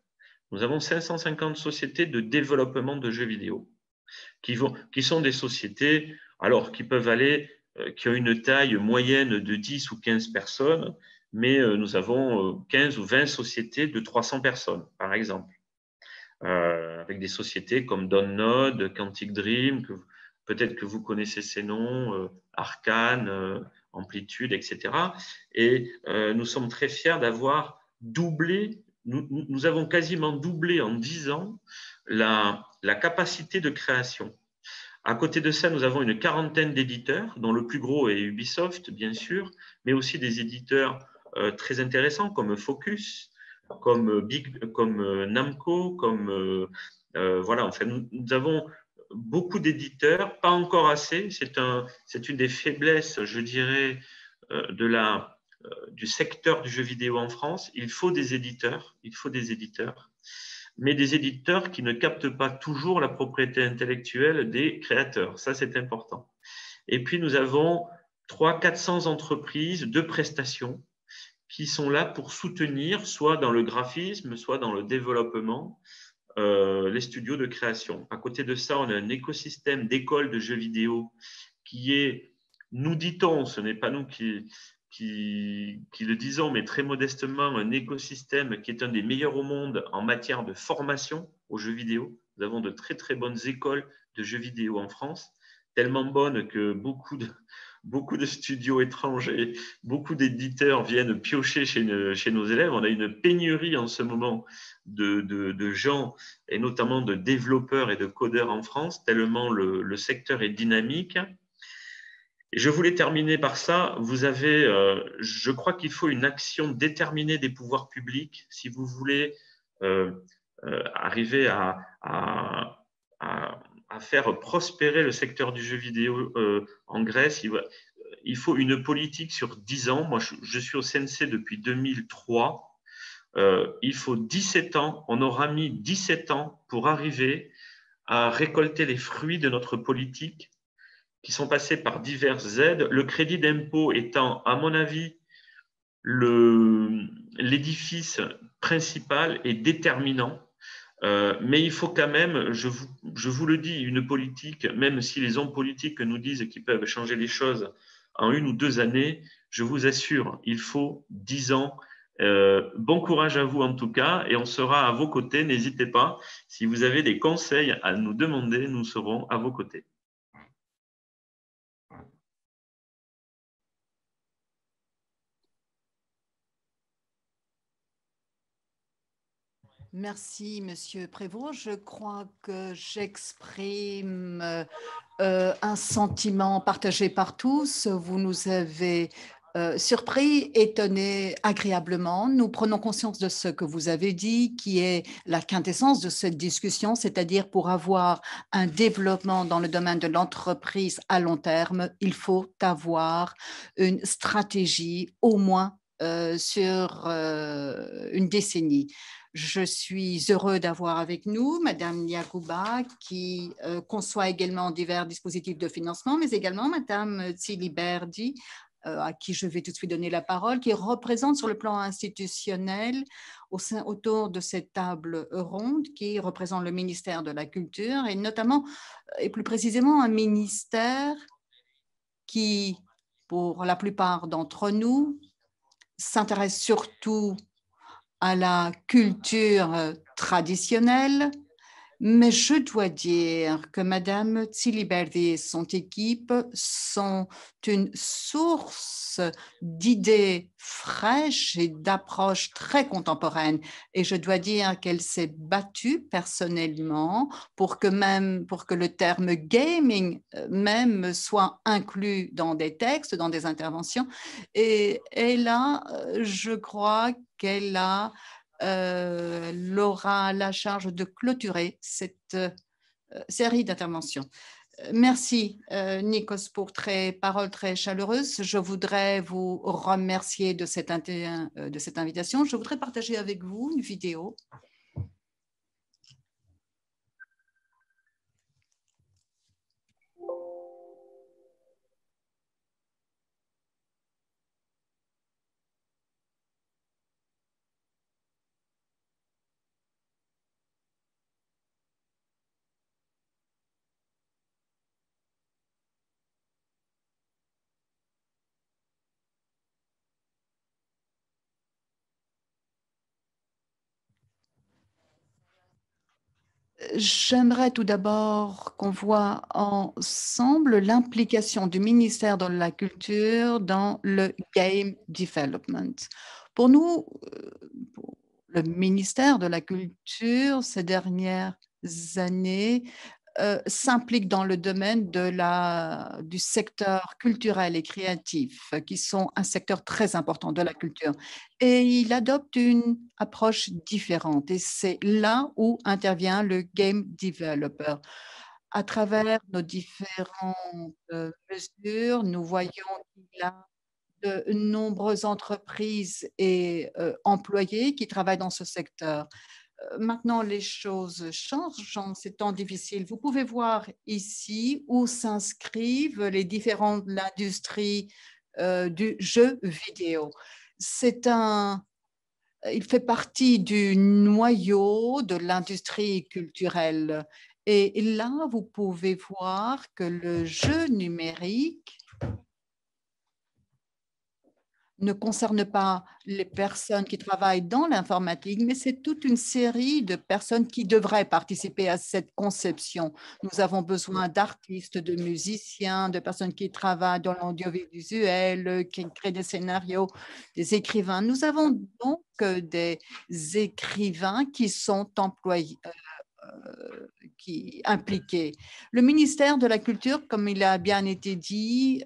Nous avons 550 sociétés de développement de jeux vidéo qui sont des sociétés qui peuvent aller, qui ont une taille moyenne de 10 ou 15 personnes, mais nous avons 15 ou 20 sociétés de 300 personnes, par exemple. Avec des sociétés comme Download, Quantic Dream, peut-être que vous connaissez ces noms, Arcane, Amplitude, etc. Et nous sommes très fiers d'avoir doublé, nous avons quasiment doublé en 10 ans la capacité de création. À côté de ça, nous avons une quarantaine d'éditeurs, dont le plus gros est Ubisoft, bien sûr, mais aussi des éditeurs très intéressants comme Focus, comme Namco, voilà. Enfin, nous avons beaucoup d'éditeurs, pas encore assez. C'est une des faiblesses, je dirais, du secteur du jeu vidéo en France. Il faut des éditeurs, mais des éditeurs qui ne captent pas toujours la propriété intellectuelle des créateurs. Ça, c'est important. Et puis, nous avons 300-400 entreprises de prestations qui sont là pour soutenir, soit dans le graphisme, soit dans le développement, les studios de création. À côté de ça, on a un écosystème d'écoles de jeux vidéo qui est, nous dit-on, ce n'est pas nous qui le disons, mais très modestement, un écosystème qui est un des meilleurs au monde en matière de formation aux jeux vidéo. Nous avons de très, très bonnes écoles de jeux vidéo en France, tellement bonnes que beaucoup de studios étrangers, beaucoup d'éditeurs viennent piocher chez nos élèves. On a une pénurie en ce moment de gens, et notamment de développeurs et de codeurs en France, tellement le secteur est dynamique. Et je voulais terminer par ça. Vous avez, je crois qu'il faut une action déterminée des pouvoirs publics si vous voulez arriver à faire prospérer le secteur du jeu vidéo en Grèce. Il faut une politique sur 10 ans. Moi, je suis au CNC depuis 2003. Il faut 17 ans. On aura mis 17 ans pour arriver à récolter les fruits de notre politique qui sont passés par diverses aides. Le crédit d'impôt étant, à mon avis, l'édifice principal et déterminant. Mais il faut quand même, je vous le dis, une politique, même si les hommes politiques nous disent qu'ils peuvent changer les choses en 1 ou 2 années, je vous assure, il faut 10 ans. Bon courage à vous en tout cas, et on sera à vos côtés. N'hésitez pas, si vous avez des conseils à nous demander, nous serons à vos côtés. Merci, Monsieur Prévost. Je crois que j'exprime un sentiment partagé par tous. Vous nous avez surpris, étonné agréablement. Nous prenons conscience de ce que vous avez dit, qui est la quintessence de cette discussion, c'est-à-dire pour avoir un développement dans le domaine de l'entreprise à long terme, il faut avoir une stratégie au moins sur une décennie. Je suis heureux d'avoir avec nous Madame Yacouba qui conçoit également divers dispositifs de financement, mais également Madame Tsiliberdi, à qui je vais tout de suite donner la parole, qui représente sur le plan institutionnel autour de cette table ronde, qui représente le ministère de la Culture et notamment, et plus précisément, un ministère qui, pour la plupart d'entre nous, s'intéresse surtout à la culture traditionnelle, mais je dois dire que Madame Tsiliberdi et son équipe sont une source d'idées fraîches et d'approches très contemporaines. Et je dois dire qu'elle s'est battue personnellement pour que le terme gaming même soit inclus dans des textes, dans des interventions. Et là, je crois qu'elle aura la charge de clôturer cette série d'interventions. Merci, Nikos, pour paroles très chaleureuses. Je voudrais vous remercier de cette invitation. Je voudrais partager avec vous une vidéo. J'aimerais tout d'abord qu'on voit ensemble l'implication du ministère de la Culture dans le game development. Pour nous, pour le ministère de la Culture, ces dernières années, s'implique dans le domaine du secteur culturel et créatif, qui sont un secteur très important de la culture. Et il adopte une approche différente. Et c'est là où intervient le game developer. À travers nos différentes mesures, nous voyons qu'il y a de nombreuses entreprises et employés qui travaillent dans ce secteur. Maintenant, les choses changent en ces temps difficiles. Vous pouvez voir ici où s'inscrivent les différentes industries du jeu vidéo. Il fait partie du noyau de l'industrie culturelle. Et là, vous pouvez voir que le jeu numérique ne concerne pas les personnes qui travaillent dans l'informatique, mais c'est toute une série de personnes qui devraient participer à cette conception. Nous avons besoin d'artistes, de musiciens, de personnes qui travaillent dans l'audiovisuel, qui créent des scénarios, des écrivains. Nous avons donc des écrivains qui sont employés, impliqués. Le ministère de la Culture, comme il a bien été dit,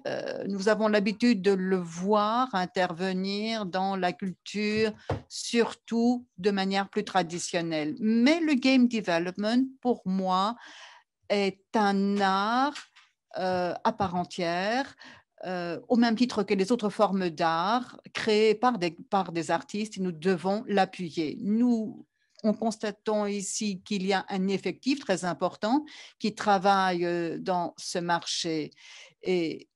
nous avons l'habitude de le voir intervenir dans la culture, surtout de manière plus traditionnelle. Mais le game development, pour moi, est un art à part entière, au même titre que les autres formes d'art créées par des artistes, et nous devons l'appuyer. Nous constatons ici qu'il y a un effectif très important qui travaille dans ce marché. Et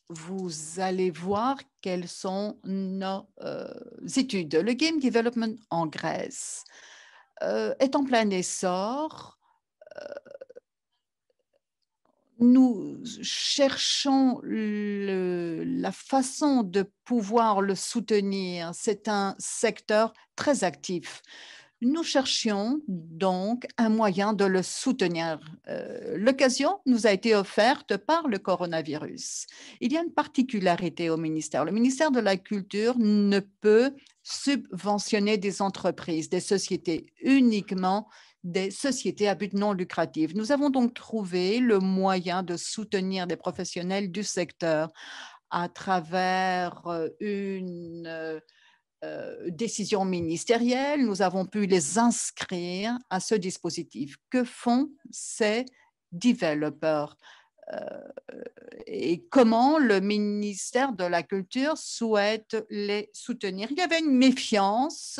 vous allez voir quelles sont nos études. Le game development en Grèce est en plein essor. Nous cherchons la façon de pouvoir le soutenir. C'est un secteur très actif. Nous cherchions donc un moyen de le soutenir. L'occasion nous a été offerte par le coronavirus. Il y a une particularité au ministère. Le ministère de la Culture ne peut subventionner des entreprises, des sociétés, uniquement des sociétés à but non lucratif. Nous avons donc trouvé le moyen de soutenir des professionnels du secteur à travers une décision ministérielle. Nous avons pu les inscrire à ce dispositif. Que font ces développeurs et comment le ministère de la Culture souhaite les soutenir? Il y avait une méfiance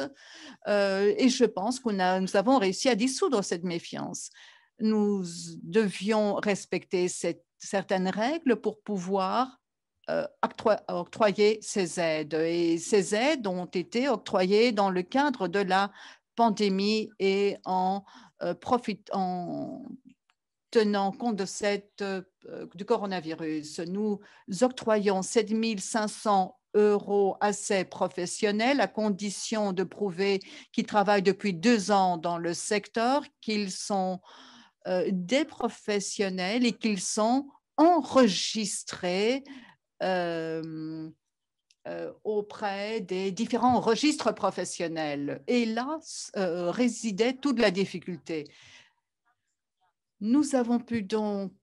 et je pense que nous avons réussi à dissoudre cette méfiance. Nous devions respecter certaines règles pour pouvoir octroyer ces aides. Et ces aides ont été octroyées dans le cadre de la pandémie et en tenant compte de du coronavirus. Nous octroyons 7 500 € à ces professionnels à condition de prouver qu'ils travaillent depuis 2 ans dans le secteur, qu'ils sont des professionnels et qu'ils sont enregistrés auprès des différents registres professionnels. Et là résidait toute la difficulté. Nous avons pu donc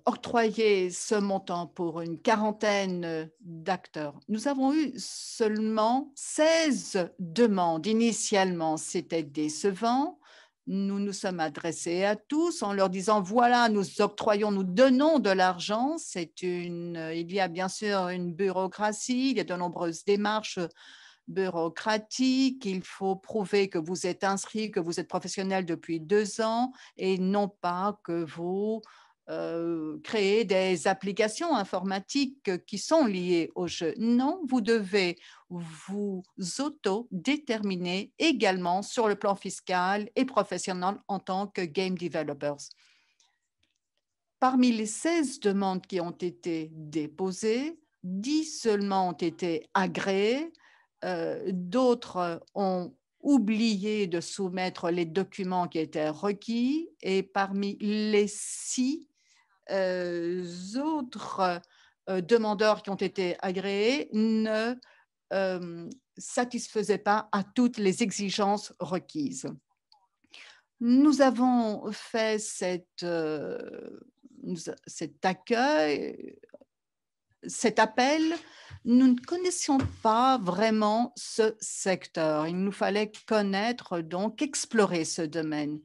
octroyer ce montant pour une quarantaine d'acteurs. Nous avons eu seulement 16 demandes. Initialement, c'était décevant. Nous nous sommes adressés à tous en leur disant, voilà, nous octroyons, nous donnons de l'argent. Il y a bien sûr une bureaucratie, il y a de nombreuses démarches bureaucratique, il faut prouver que vous êtes inscrit, que vous êtes professionnel depuis 2 ans et non pas que vous créez des applications informatiques qui sont liées au jeu. Non, vous devez vous auto-déterminer également sur le plan fiscal et professionnel en tant que game developers. Parmi les 16 demandes qui ont été déposées, 10 seulement ont été agréées. D'autres ont oublié de soumettre les documents qui étaient requis et parmi les 6 autres demandeurs qui ont été agréés ne satisfaisaient pas à toutes les exigences requises. Nous avons fait cet accueil, cet appel. Nous ne connaissions pas vraiment ce secteur. Il nous fallait connaître, donc explorer ce domaine.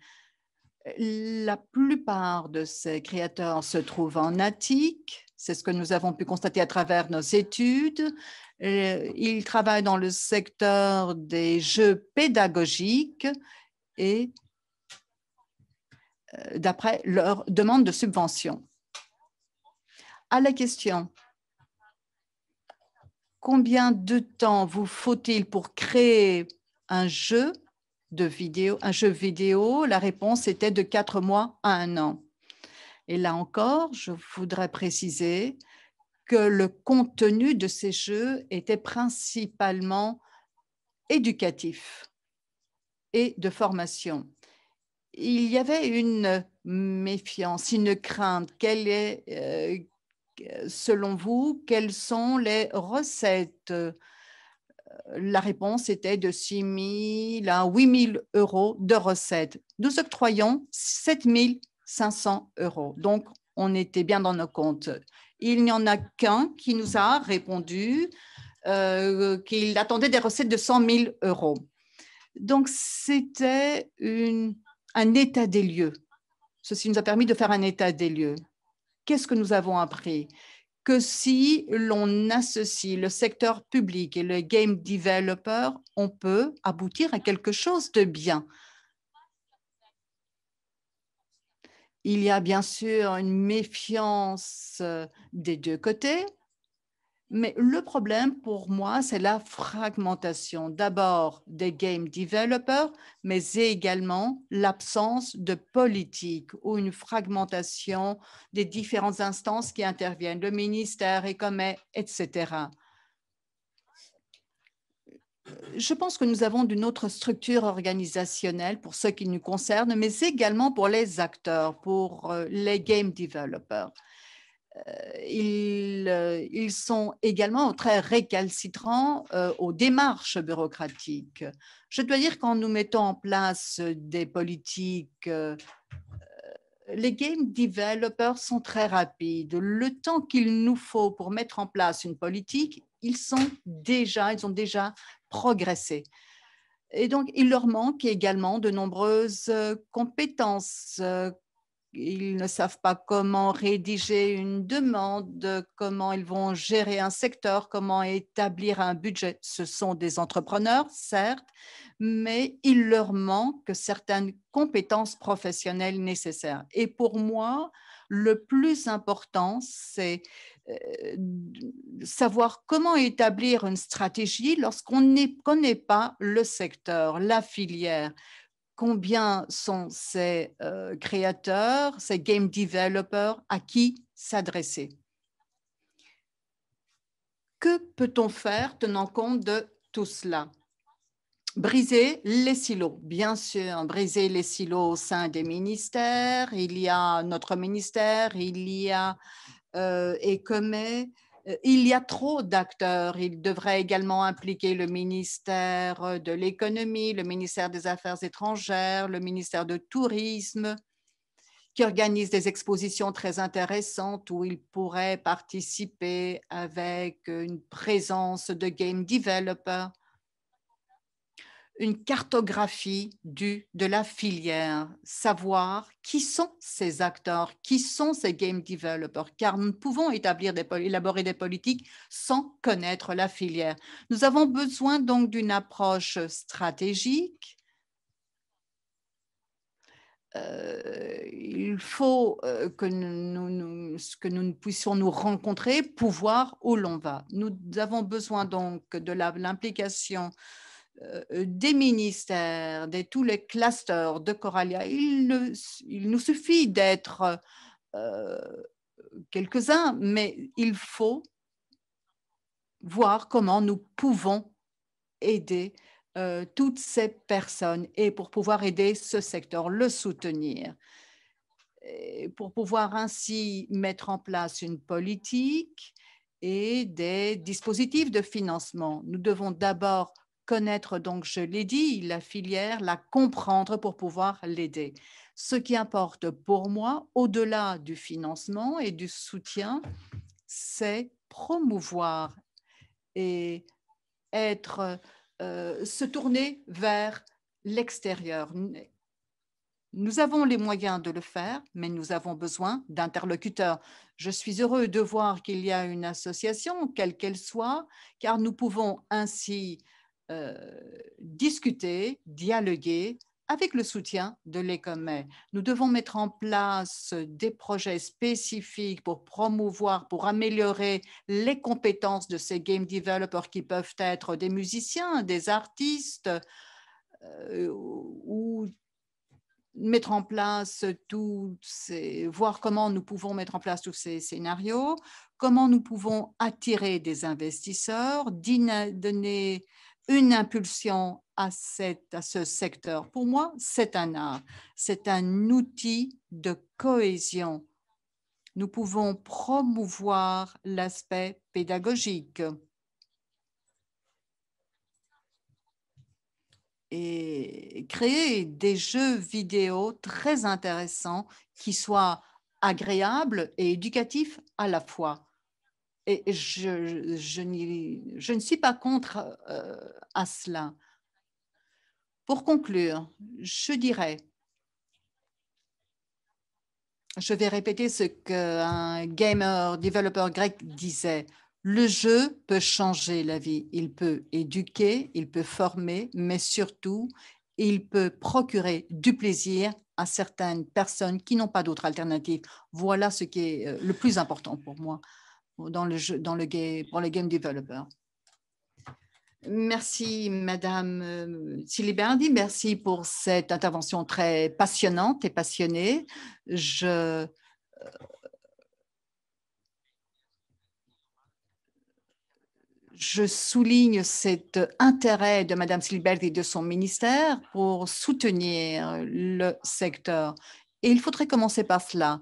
La plupart de ces créateurs se trouvent en Attique. C'est ce que nous avons pu constater à travers nos études. Ils travaillent dans le secteur des jeux pédagogiques et d'après leur demande de subvention. À la question, combien de temps vous faut-il pour créer un jeu vidéo? La réponse était de 4 mois à 1 an. Et là encore, je voudrais préciser que le contenu de ces jeux était principalement éducatif et de formation. Il y avait une méfiance, une crainte. Selon vous, quelles sont les recettes? La réponse était de 6 000 à 8 000 € de recettes. Nous octroyons 7 500 €. Donc, on était bien dans nos comptes. Il n'y en a qu'un qui nous a répondu qu'il attendait des recettes de 100 000 €. Donc, c'était un état des lieux. Ceci nous a permis de faire un état des lieux. Qu'est-ce que nous avons appris? Que si l'on associe le secteur public et le game developer, on peut aboutir à quelque chose de bien. Il y a bien sûr une méfiance des deux côtés, mais le problème pour moi, c'est la fragmentation. D'abord des game developers, mais également l'absence de politique ou une fragmentation des différentes instances qui interviennent, le ministère, ECOMES, etc. Je pense que nous avons une autre structure organisationnelle pour ce qui nous concerne, mais également pour les acteurs, pour les game developers. Ils sont également très récalcitrants aux démarches bureaucratiques. Je dois dire, quand nous mettons en place des politiques, les game developers sont très rapides. Le temps qu'il nous faut pour mettre en place une politique, ils ont déjà progressé. Et donc, il leur manque également de nombreuses compétences. Ils ne savent pas comment rédiger une demande, comment ils vont gérer un secteur, comment établir un budget. Ce sont des entrepreneurs, certes, mais il leur manque certaines compétences professionnelles nécessaires. Et pour moi, le plus important, c'est savoir comment établir une stratégie lorsqu'on ne connaît pas le secteur, la filière. Combien sont ces créateurs, ces game developers, à qui s'adresser? Que peut-on faire tenant compte de tout cela? Briser les silos, bien sûr, briser les silos au sein des ministères. Il y a notre ministère, il y a ECOME. Il y a trop d'acteurs. Il devrait également impliquer le ministère de l'économie, le ministère des Affaires étrangères, le ministère du tourisme, qui organise des expositions très intéressantes où ils pourraient participer avec une présence de game developers. Une cartographie de la filière, savoir qui sont ces acteurs, qui sont ces game developers, car nous ne pouvons élaborer des politiques sans connaître la filière. Nous avons besoin donc d'une approche stratégique. Il faut que nous puissions nous rencontrer pour voir où l'on va. Nous avons besoin donc de l'implication des ministères, de tous les clusters de Coralia. Il nous suffit d'être quelques-uns, mais il faut voir comment nous pouvons aider toutes ces personnes et pour pouvoir aider ce secteur, le soutenir. Et pour pouvoir ainsi mettre en place une politique et des dispositifs de financement. Nous devons d'abord connaître, donc je l'ai dit, la filière, la comprendre pour pouvoir l'aider. Ce qui importe pour moi, au-delà du financement et du soutien, c'est promouvoir et se tourner vers l'extérieur. Nous avons les moyens de le faire, mais nous avons besoin d'interlocuteurs. Je suis heureux de voir qu'il y a une association, quelle qu'elle soit, car nous pouvons ainsi discuter, dialoguer avec le soutien de l'ECOME. Nous devons mettre en place des projets spécifiques pour promouvoir, pour améliorer les compétences de ces game developers qui peuvent être des musiciens, des artistes ou mettre en place voir comment nous pouvons mettre en place tous ces scénarios, comment nous pouvons attirer des investisseurs, donner une impulsion à ce secteur. Pour moi, c'est un art, c'est un outil de cohésion. Nous pouvons promouvoir l'aspect pédagogique. Et créer des jeux vidéo très intéressants qui soient agréables et éducatifs à la fois. Et je ne suis pas contre à cela. Pour conclure, je dirais, je vais répéter ce qu'un gamer, développeur grec disait. Le jeu peut changer la vie, il peut éduquer, il peut former, mais surtout, il peut procurer du plaisir à certaines personnes qui n'ont pas d'autre alternative. Voilà ce qui est le plus important pour moi pour les game developers. Merci, Madame Siliberdi. Merci pour cette intervention très passionnante et passionnée. je souligne cet intérêt de Mme Silberti et de son ministère pour soutenir le secteur. Et il faudrait commencer par cela.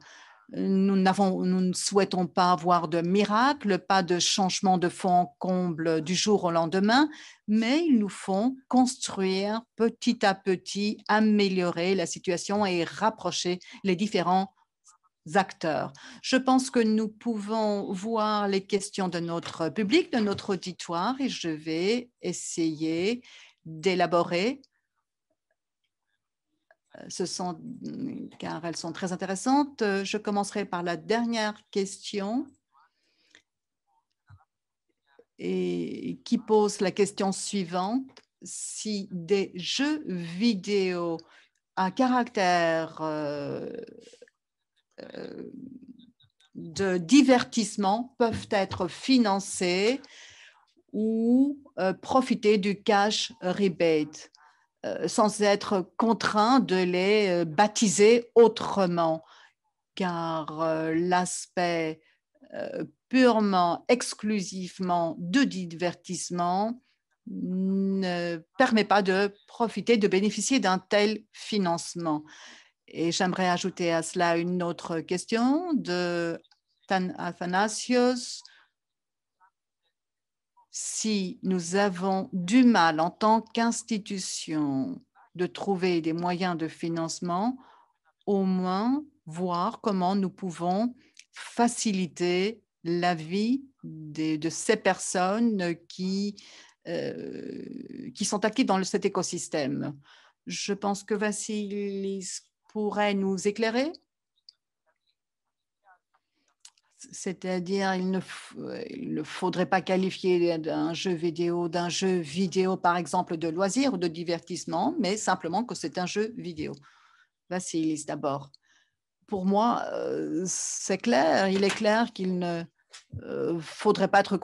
Nous ne souhaitons pas avoir de miracle, pas de changement de fond en comble du jour au lendemain, mais ils nous font construire petit à petit, améliorer la situation et rapprocher les différents acteurs. Je pense que nous pouvons voir les questions de notre public, de notre auditoire, et je vais essayer d'élaborer car elles sont très intéressantes. Je commencerai par la dernière question et qui pose la question suivante. Si des jeux vidéo à caractère de divertissement peuvent être financés ou profiter du cash rebate, sans être contraint de les baptiser autrement, car l'aspect purement, exclusivement de divertissement ne permet pas de profiter, de bénéficier d'un tel financement. Et j'aimerais ajouter à cela une autre question de Athanasios. Si nous avons du mal en tant qu'institution de trouver des moyens de financement, au moins voir comment nous pouvons faciliter la vie de ces personnes qui sont actives dans cet écosystème. Je pense que Vassilis pourrait nous éclairer. C'est-à-dire, il ne faudrait pas qualifier d'un jeu vidéo, par exemple, de loisir ou de divertissement, mais simplement que c'est un jeu vidéo. Vassilis, d'abord. Pour moi, c'est clair. Il est clair qu'il ne faudrait pas être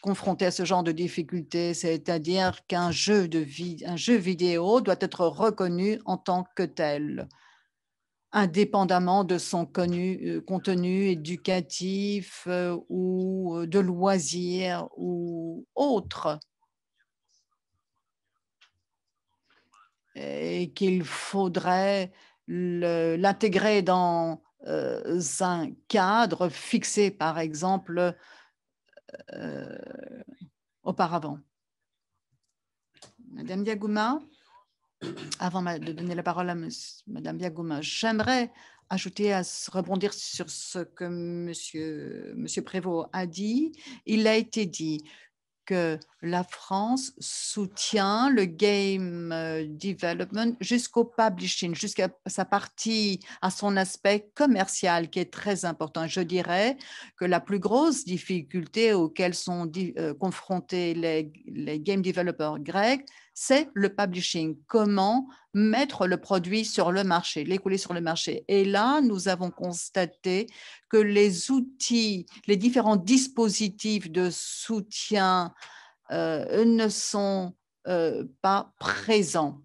confronté à ce genre de difficultés, c'est-à-dire qu'un jeu vidéo doit être reconnu en tant que tel, indépendamment de son contenu éducatif ou de loisirs ou autre. Et qu'il faudrait l'intégrer dans un cadre fixé, par exemple, auparavant. Madame Diagouma, avant de donner la parole à Madame Diagouma, j'aimerais ajouter, rebondir sur ce que Monsieur Prévost a dit. Il a été dit que la France soutient le game development jusqu'au publishing, jusqu'à sa partie, à son aspect commercial qui est très important. Je dirais que la plus grosse difficulté auxquelles sont confrontés les game developers grecs, c'est le publishing. Comment mettre le produit sur le marché, l'écouler sur le marché. Et là, nous avons constaté que les outils, les différents dispositifs de soutien ne sont pas présents.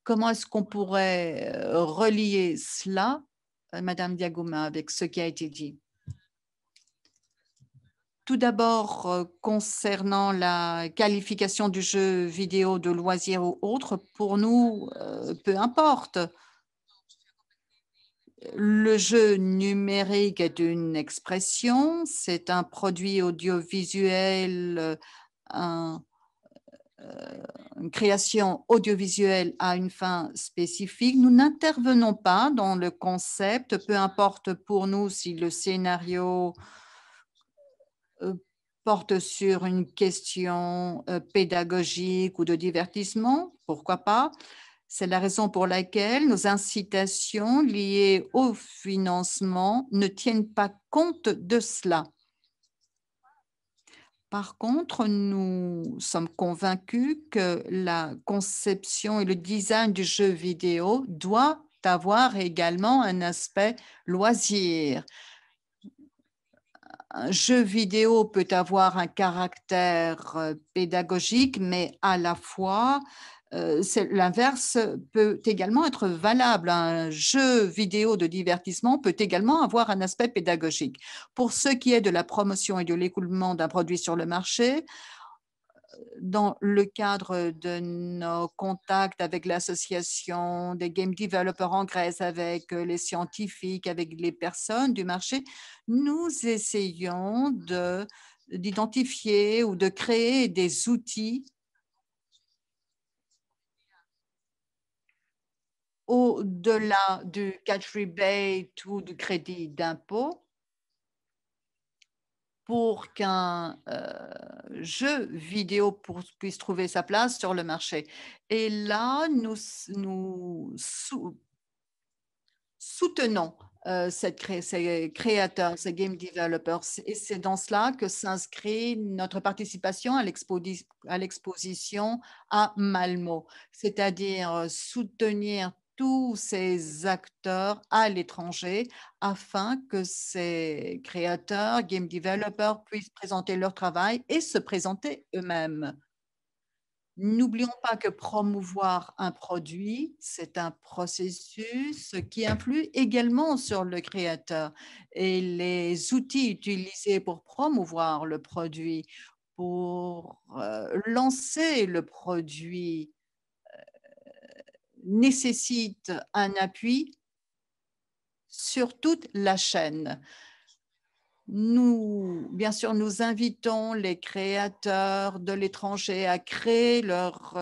Comment est-ce qu'on pourrait relier cela, Madame Diagouma, avec ce qui a été dit? Tout d'abord, concernant la qualification du jeu vidéo de loisir ou autre, pour nous, peu importe. Le jeu numérique est une expression, c'est un produit audiovisuel, une création audiovisuelle à une fin spécifique. Nous n'intervenons pas dans le concept, peu importe pour nous si le scénario porte sur une question pédagogique ou de divertissement, pourquoi pas. C'est la raison pour laquelle nos incitations liées au financement ne tiennent pas compte de cela. Par contre, nous sommes convaincus que la conception et le design du jeu vidéo doivent avoir également un aspect loisir. Un jeu vidéo peut avoir un caractère pédagogique, mais à la fois, l'inverse peut également être valable. Un jeu vidéo de divertissement peut également avoir un aspect pédagogique. Pour ce qui est de la promotion et de l'écoulement d'un produit sur le marché, dans le cadre de nos contacts avec l'association des game developers en Grèce, avec les scientifiques, avec les personnes du marché, nous essayons d'identifier ou de créer des outils au-delà du catch rebate ou du crédit d'impôt pour qu'un jeu vidéo puisse trouver sa place sur le marché. Et là, nous soutenons ces créateurs, ces game developers. Et c'est dans cela que s'inscrit notre participation à l'exposition à Malmö, c'est-à-dire soutenir tous ces acteurs à l'étranger afin que ces créateurs, game developers, puissent présenter leur travail et se présenter eux-mêmes. N'oublions pas que promouvoir un produit, c'est un processus qui influe également sur le créateur. Et les outils utilisés pour promouvoir le produit, pour lancer le produit, nécessitent un appui sur toute la chaîne. Bien sûr, nous invitons les créateurs de l'étranger à créer leurs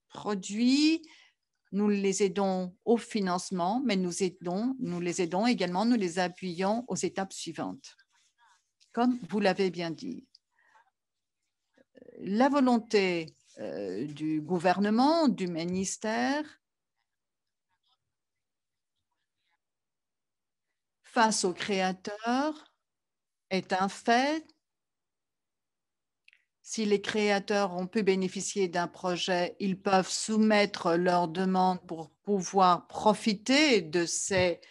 produits. Nous les aidons au financement, mais nous les aidons également, nous les appuyons aux étapes suivantes. Comme vous l'avez bien dit, la volonté du gouvernement, du ministère, face aux créateurs, est un fait. Si les créateurs ont pu bénéficier d'un projet, ils peuvent soumettre leurs demandes pour pouvoir profiter de ces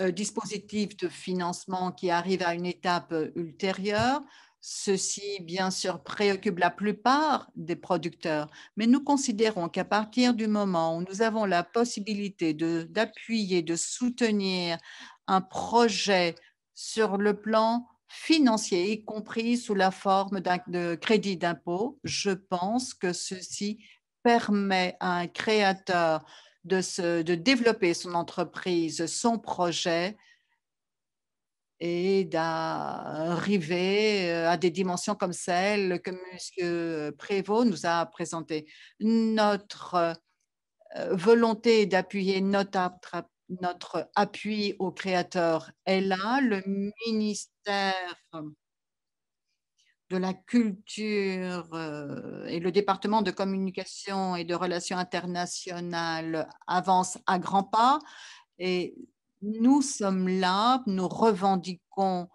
dispositifs de financement qui arrivent à une étape ultérieure. Ceci, bien sûr, préoccupe la plupart des producteurs, mais nous considérons qu'à partir du moment où nous avons la possibilité d'appuyer, de soutenir un projet sur le plan financier, y compris sous la forme de crédit d'impôt, je pense que ceci permet à un créateur de développer son entreprise, son projet et d'arriver à des dimensions comme celles que M. Prévost nous a présentées. Notre volonté d'appuyer notre appui aux créateurs est là. Le ministère de la Culture et le département de communication et de relations internationales avancent à grands pas et nous sommes là, nous revendiquons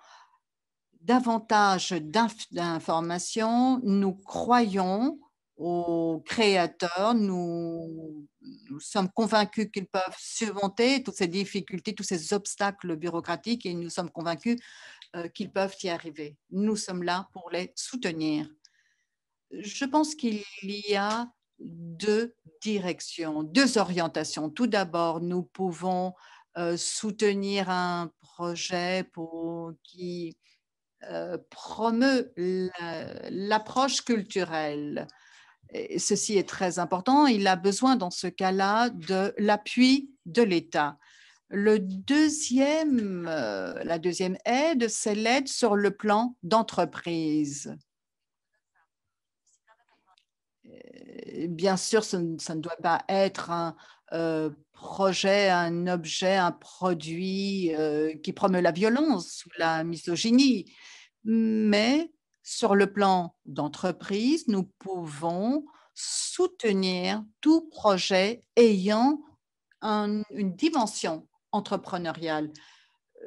davantage d'informations, nous croyons aux créateurs, nous sommes convaincus qu'ils peuvent surmonter toutes ces difficultés, tous ces obstacles bureaucratiques et nous sommes convaincus qu'ils peuvent y arriver. Nous sommes là pour les soutenir. Je pense qu'il y a deux directions, deux orientations. Tout d'abord, nous pouvons soutenir un projet qui promeut l'approche culturelle. Et ceci est très important. Il a besoin, dans ce cas-là, de l'appui de l'État. La deuxième aide, c'est l'aide sur le plan d'entreprise. Bien sûr, ça ne doit pas être un projet, un objet, un produit qui promeut la violence ou la misogynie, mais sur le plan d'entreprise, nous pouvons soutenir tout projet ayant une dimension entrepreneuriale.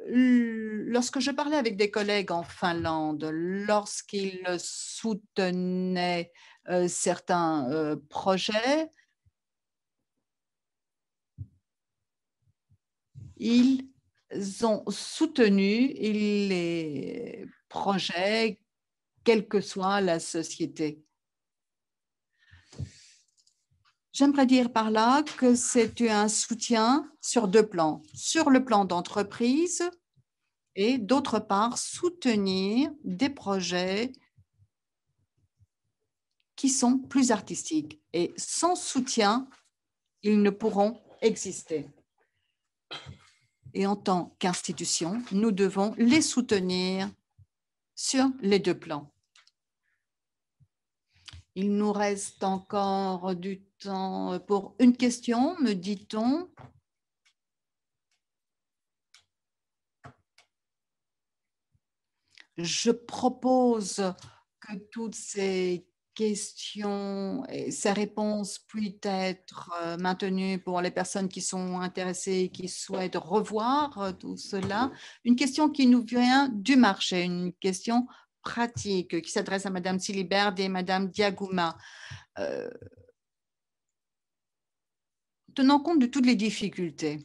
Lorsque je parlais avec des collègues en Finlande, lorsqu'ils soutenaient certains projets, ils ont soutenu les projets, quelle que soit la société. J'aimerais dire par là que c'est un soutien sur deux plans. Sur le plan d'entreprise et d'autre part, soutenir des projets qui sont plus artistiques. Et sans soutien, ils ne pourront exister. Et en tant qu'institution, nous devons les soutenir sur les deux plans. Il nous reste encore du temps pour une question, me dit-on. Je propose que toutes ces questions et ces réponses puissent être maintenues pour les personnes qui sont intéressées et qui souhaitent revoir tout cela. Une question qui nous vient du marché, une question pratique qui s'adresse à Madame Silibert et Madame Diagouma. Tenant compte de toutes les difficultés,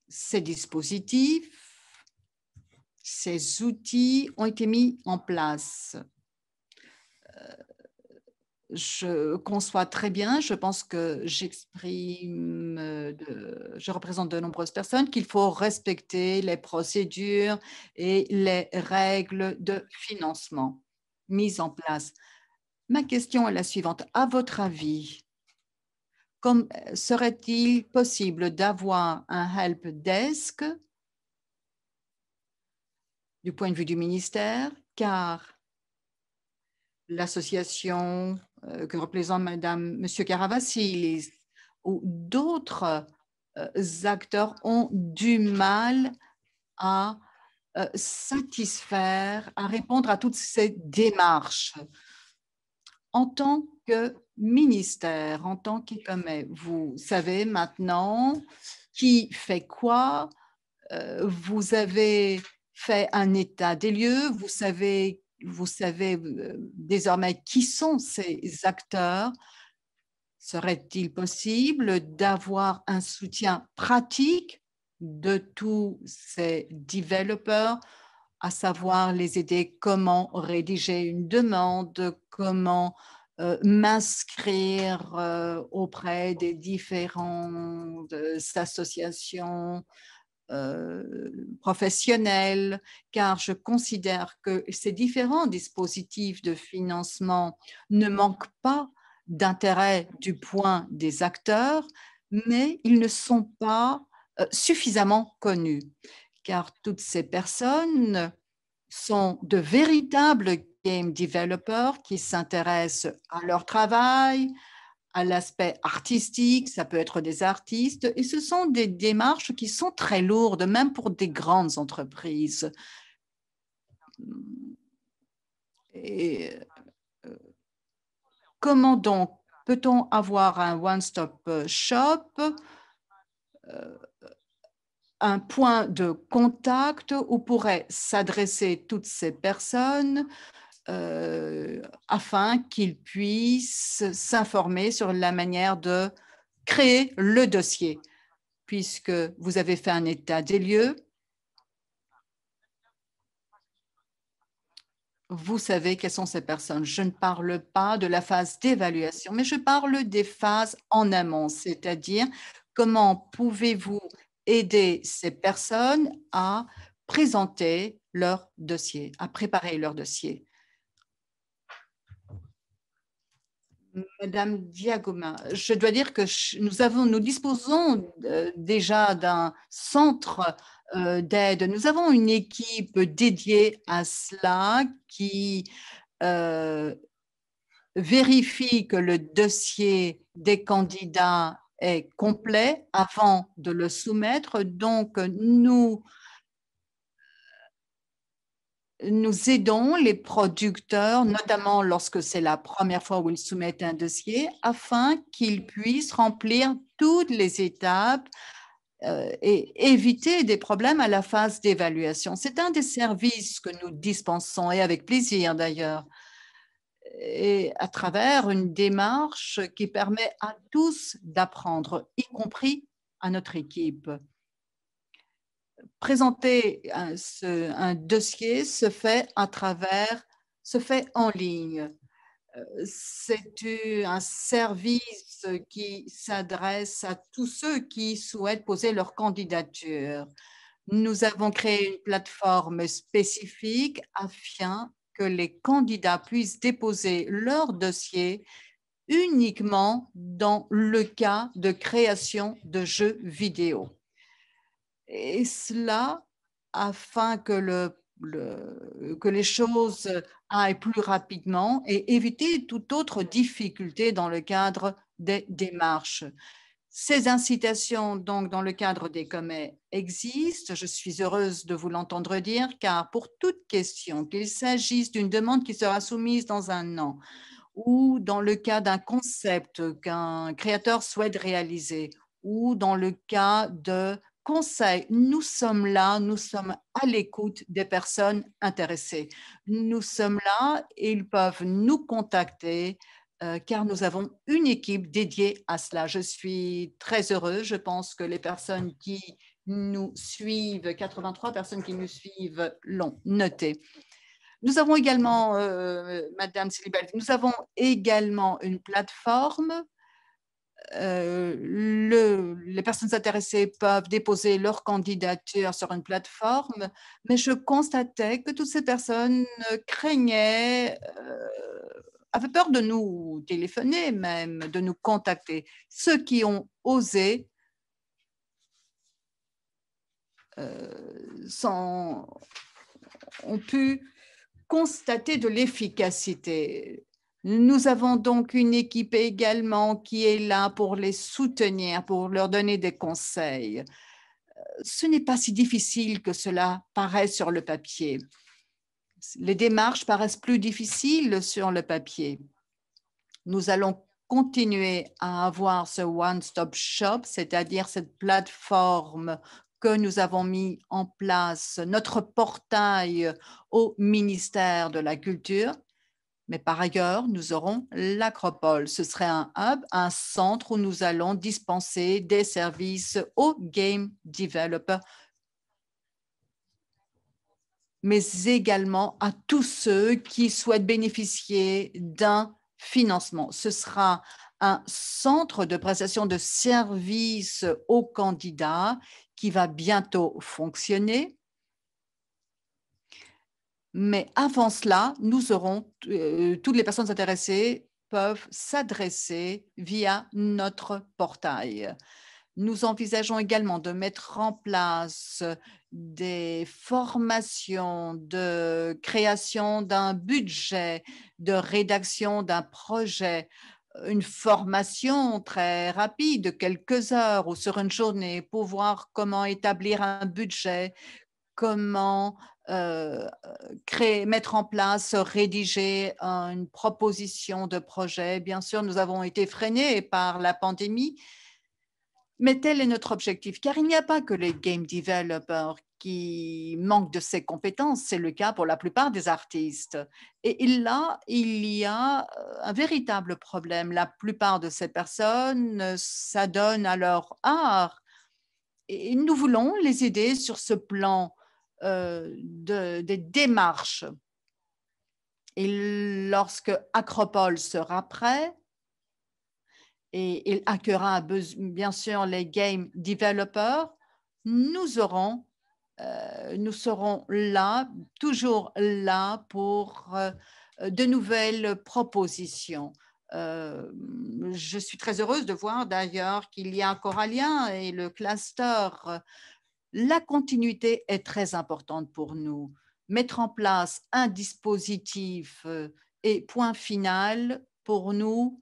ces dispositifs, ces outils ont été mis en place. Je conçois très bien, je pense que je représente de nombreuses personnes, qu'il faut respecter les procédures et les règles de financement mises en place. Ma question est la suivante. À votre avis, serait-il possible d'avoir un help desk du point de vue du ministère, car l'association que représente Monsieur Caravassi ou d'autres acteurs ont du mal à satisfaire, à répondre à toutes ces démarches. En tant que ministère, en tant qu'ICOME, vous savez maintenant qui fait quoi, vous avez fait un état des lieux, vous savez désormais qui sont ces acteurs. Serait-il possible d'avoir un soutien pratique de tous ces développeurs, à savoir les aider comment rédiger une demande, comment m'inscrire auprès des différentes associations professionnels, car je considère que ces différents dispositifs de financement ne manquent pas d'intérêt du point des acteurs, mais ils ne sont pas suffisamment connus, car toutes ces personnes sont de véritables game developers qui s'intéressent à leur travail, à l'aspect artistique, ça peut être des artistes, et ce sont des démarches qui sont très lourdes, même pour des grandes entreprises. Et comment donc peut-on avoir un one-stop shop, un point de contact où pourraient s'adresser toutes ces personnes afin qu'ils puissent s'informer sur la manière de créer le dossier, puisque vous avez fait un état des lieux. Vous savez quelles sont ces personnes. Je ne parle pas de la phase d'évaluation, mais je parle des phases en amont, c'est-à-dire comment pouvez-vous aider ces personnes à présenter leur dossier, à préparer leur dossier. Madame Diagouma, je dois dire que nous disposons déjà d'un centre d'aide. Nous avons une équipe dédiée à cela qui vérifie que le dossier des candidats est complet avant de le soumettre. Donc, nous aidons les producteurs, notamment lorsque c'est la première fois où ils soumettent un dossier, afin qu'ils puissent remplir toutes les étapes et éviter des problèmes à la phase d'évaluation. C'est un des services que nous dispensons, et avec plaisir d'ailleurs, et à travers une démarche qui permet à tous d'apprendre, y compris à notre équipe. Présenter un dossier se fait en ligne. C'est un service qui s'adresse à tous ceux qui souhaitent poser leur candidature. Nous avons créé une plateforme spécifique afin que les candidats puissent déposer leur dossier uniquement dans le cas de création de jeux vidéo. Et cela afin que que les choses aillent plus rapidement et éviter toute autre difficulté dans le cadre des démarches. Ces incitations, donc, dans le cadre des COMET existent. Je suis heureuse de vous l'entendre dire, car pour toute question, qu'il s'agisse d'une demande qui sera soumise dans un an ou dans le cas d'un concept qu'un créateur souhaite réaliser ou dans le cas de conseils, nous sommes là, nous sommes à l'écoute des personnes intéressées. Nous sommes là et ils peuvent nous contacter car nous avons une équipe dédiée à cela. Je suis très heureuse. Je pense que les personnes qui nous suivent, 83 personnes qui nous suivent, l'ont noté. Nous avons également, Madame Silibel, nous avons également une plateforme. Les personnes intéressées peuvent déposer leur candidature sur une plateforme, mais je constatais que toutes ces personnes craignaient, avaient peur de nous téléphoner même, de nous contacter. Ceux qui ont osé ont pu constater de l'efficacité. Nous avons donc une équipe également qui est là pour les soutenir, pour leur donner des conseils. Ce n'est pas si difficile que cela paraît sur le papier. Les démarches paraissent plus difficiles sur le papier. Nous allons continuer à avoir ce one-stop shop, c'est-à-dire cette plateforme que nous avons mis en place, notre portail au ministère de la Culture. Mais par ailleurs, nous aurons l'Acropole. Ce serait un hub, un centre où nous allons dispenser des services aux game developers, mais également à tous ceux qui souhaitent bénéficier d'un financement. Ce sera un centre de prestation de services aux candidats qui va bientôt fonctionner. Mais avant cela, nous aurons, toutes les personnes intéressées peuvent s'adresser via notre portail. Nous envisageons également de mettre en place des formations de création d'un budget, de rédaction d'un projet, une formation très rapide de quelques heures ou sur une journée pour voir comment établir un budget, comment mettre en place, rédiger une proposition de projet. Bien sûr, nous avons été freinés par la pandémie, mais tel est notre objectif, car il n'y a pas que les game developers qui manquent de ces compétences, c'est le cas pour la plupart des artistes. Et là, il y a un véritable problème. La plupart de ces personnes s'adonnent à leur art et nous voulons les aider sur ce plan des démarches. Et lorsque Acropole sera prêt, et il accueillera bien sûr les game developers, nous serons là, toujours là pour de nouvelles propositions. Je suis très heureuse de voir d'ailleurs qu'il y a Corallien et le cluster. La continuité est très importante pour nous. Mettre en place un dispositif et point final, pour nous,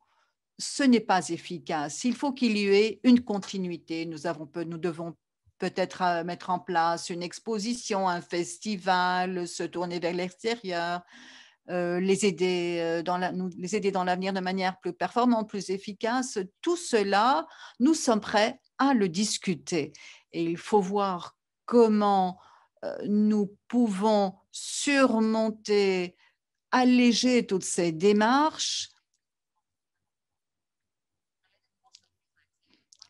ce n'est pas efficace. Il faut qu'il y ait une continuité. Nous devons peut-être mettre en place une exposition, un festival, se tourner vers l'extérieur, les aider dans l'avenir de manière plus performante, plus efficace. Tout cela, nous sommes prêts à le discuter. Et il faut voir comment nous pouvons surmonter, alléger toutes ces démarches.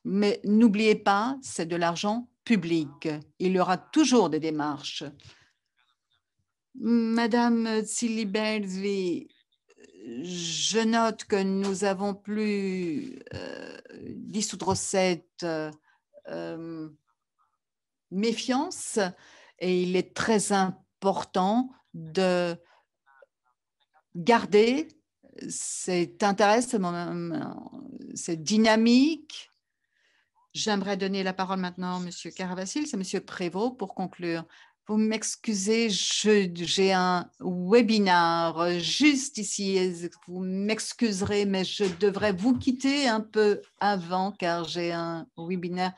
Mais n'oubliez pas, c'est de l'argent public. Il y aura toujours des démarches. Madame Tsiliberzi, je note que nous avons pu dissoudre cette méfiance et il est très important de garder cet intérêt, cette dynamique. J'aimerais donner la parole maintenant à M. Caravassil, c'est M. Prévost pour conclure. Vous m'excusez, j'ai un webinaire juste ici. Vous m'excuserez, mais je devrais vous quitter un peu avant car j'ai un webinaire.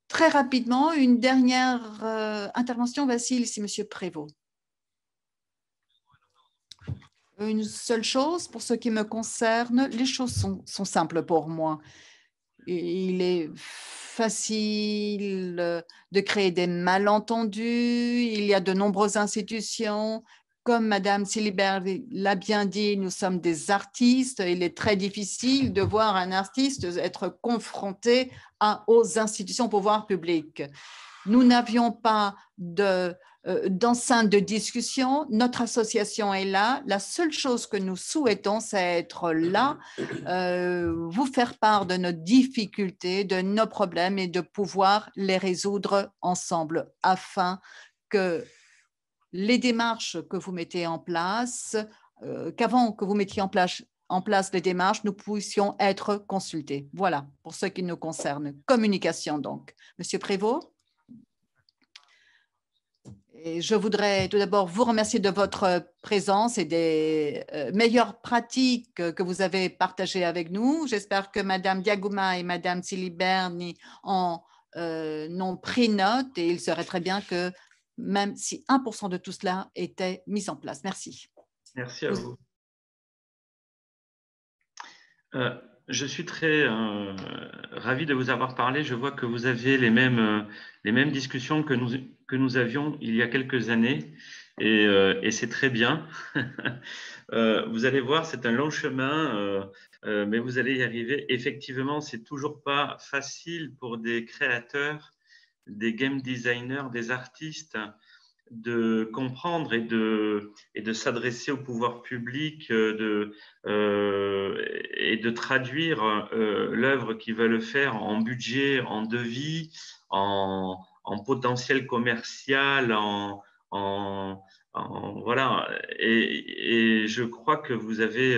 Très rapidement, une dernière intervention, Vassil, si M. Prévost. Une seule chose, pour ce qui me concerne, les choses sont simples pour moi. Il est facile de créer des malentendus. Il y a de nombreuses institutions. Comme Madame Silibert l'a bien dit, nous sommes des artistes. Il est très difficile de voir un artiste être confronté aux institutions au pouvoir public. Nous n'avions pas d'enceinte de discussion. Notre association est là. La seule chose que nous souhaitons, c'est être là, vous faire part de nos difficultés, de nos problèmes et de pouvoir les résoudre ensemble afin que les démarches que vous mettez en place, qu'avant que vous mettiez en place les démarches, nous puissions être consultés. Voilà, pour ce qui nous concerne. Communication, donc. Monsieur Prévost? Et je voudrais tout d'abord vous remercier de votre présence et des meilleures pratiques que vous avez partagées avec nous. J'espère que Madame Diagouma et Madame Siliberni ont pris note et il serait très bien que même si 1% de tout cela était mis en place. Merci. Merci à vous. Je suis très ravi de vous avoir parlé. Je vois que vous avez les mêmes discussions que nous avions il y a quelques années et c'est très bien. Vous allez voir, c'est un long chemin, mais vous allez y arriver. Effectivement, c'est toujours pas facile pour des créateurs, des game designers, des artistes de comprendre et de s'adresser au pouvoir public et de traduire l'œuvre qu'ils veulent faire en budget, en devis, en potentiel commercial, voilà. Et je crois que vous avez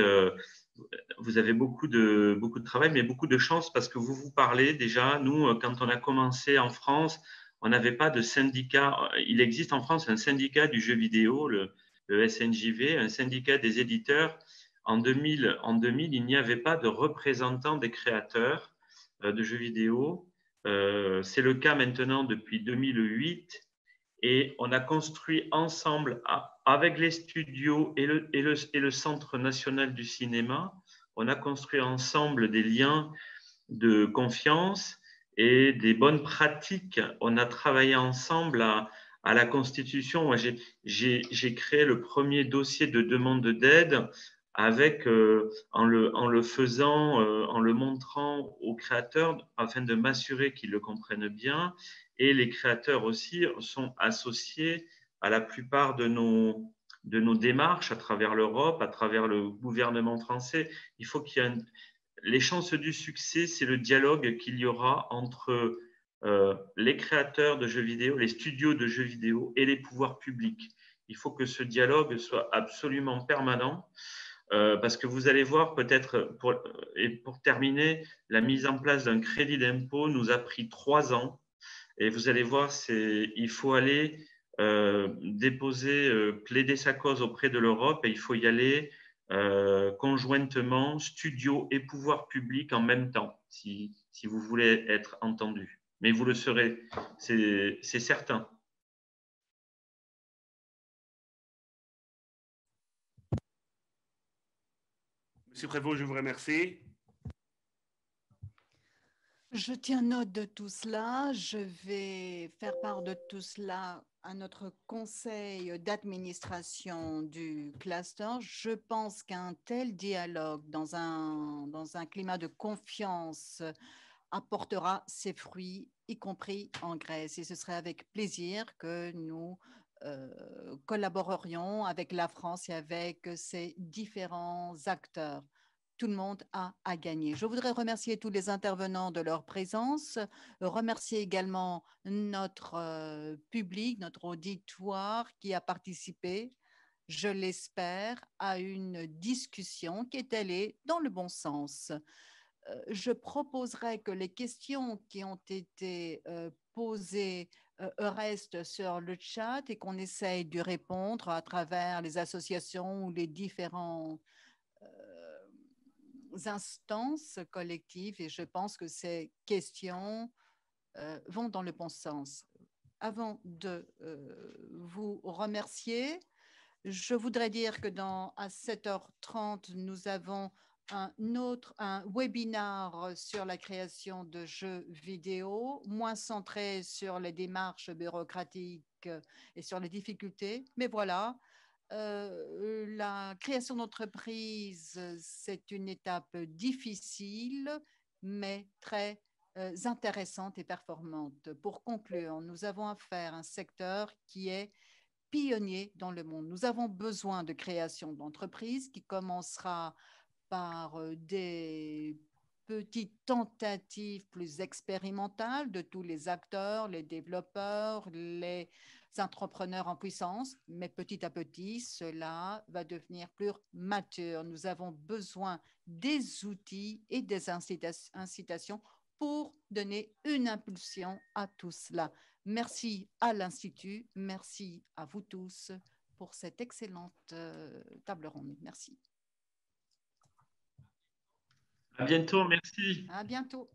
beaucoup de travail, mais beaucoup de chance parce que vous parlez déjà. Nous, quand on a commencé en France, on n'avait pas de syndicat. Il existe en France un syndicat du jeu vidéo, le SNJV, un syndicat des éditeurs. En 2000, il n'y avait pas de représentant des créateurs de jeux vidéo. C'est le cas maintenant depuis 2008. Et on a construit ensemble, avec les studios et le Centre national du cinéma, on a construit ensemble des liens de confiance et des bonnes pratiques. On a travaillé ensemble à la Constitution. Moi, j'ai créé le premier dossier de demande d'aide avec, en le faisant, en le montrant aux créateurs afin de m'assurer qu'ils le comprennent bien. Et les créateurs aussi sont associés à la plupart de nos démarches à travers l'Europe, à travers le gouvernement français. Il faut qu'il y ait les chances du succès, c'est le dialogue qu'il y aura entre les créateurs de jeux vidéo, les studios de jeux vidéo et les pouvoirs publics. Il faut que ce dialogue soit absolument permanent parce que vous allez voir peut-être, pour terminer, la mise en place d'un crédit d'impôt nous a pris 3 ans et vous allez voir, il faut aller plaider sa cause auprès de l'Europe et il faut y aller conjointement, studio et pouvoir public en même temps, si vous voulez être entendu. Mais vous le serez, c'est certain. Monsieur Prévost, je vous remercie. Je tiens note de tout cela. Je vais faire part de tout cela à notre conseil d'administration du cluster. Je pense qu'un tel dialogue dans un climat de confiance apportera ses fruits, y compris en Grèce. Et ce serait avec plaisir que nous collaborerions avec la France et avec ses différents acteurs. Tout le monde a à gagner. Je voudrais remercier tous les intervenants de leur présence, remercier également notre public, notre auditoire qui a participé. je l'espère, à une discussion qui est allée dans le bon sens. Je proposerais que les questions qui ont été posées restent sur le chat et qu'on essaye de répondre à travers les associations ou les différents instances collectives. Et je pense que ces questions vont dans le bon sens. Avant de vous remercier, je voudrais dire que à 7h30, nous avons un webinar sur la création de jeux vidéo, moins centré sur les démarches bureaucratiques et sur les difficultés. Mais voilà, la création d'entreprise, c'est une étape difficile, mais très intéressante et performante. Pour conclure, nous avons affaire à un secteur qui est pionnier dans le monde. Nous avons besoin de création d'entreprises qui commencera par des petites tentatives plus expérimentales de tous les acteurs, les développeurs, les entrepreneurs en puissance, mais petit à petit, cela va devenir plus mature. Nous avons besoin des outils et des incitations pour donner une impulsion à tout cela. Merci à l'Institut, merci à vous tous pour cette excellente table ronde. Merci. À bientôt, merci. À bientôt.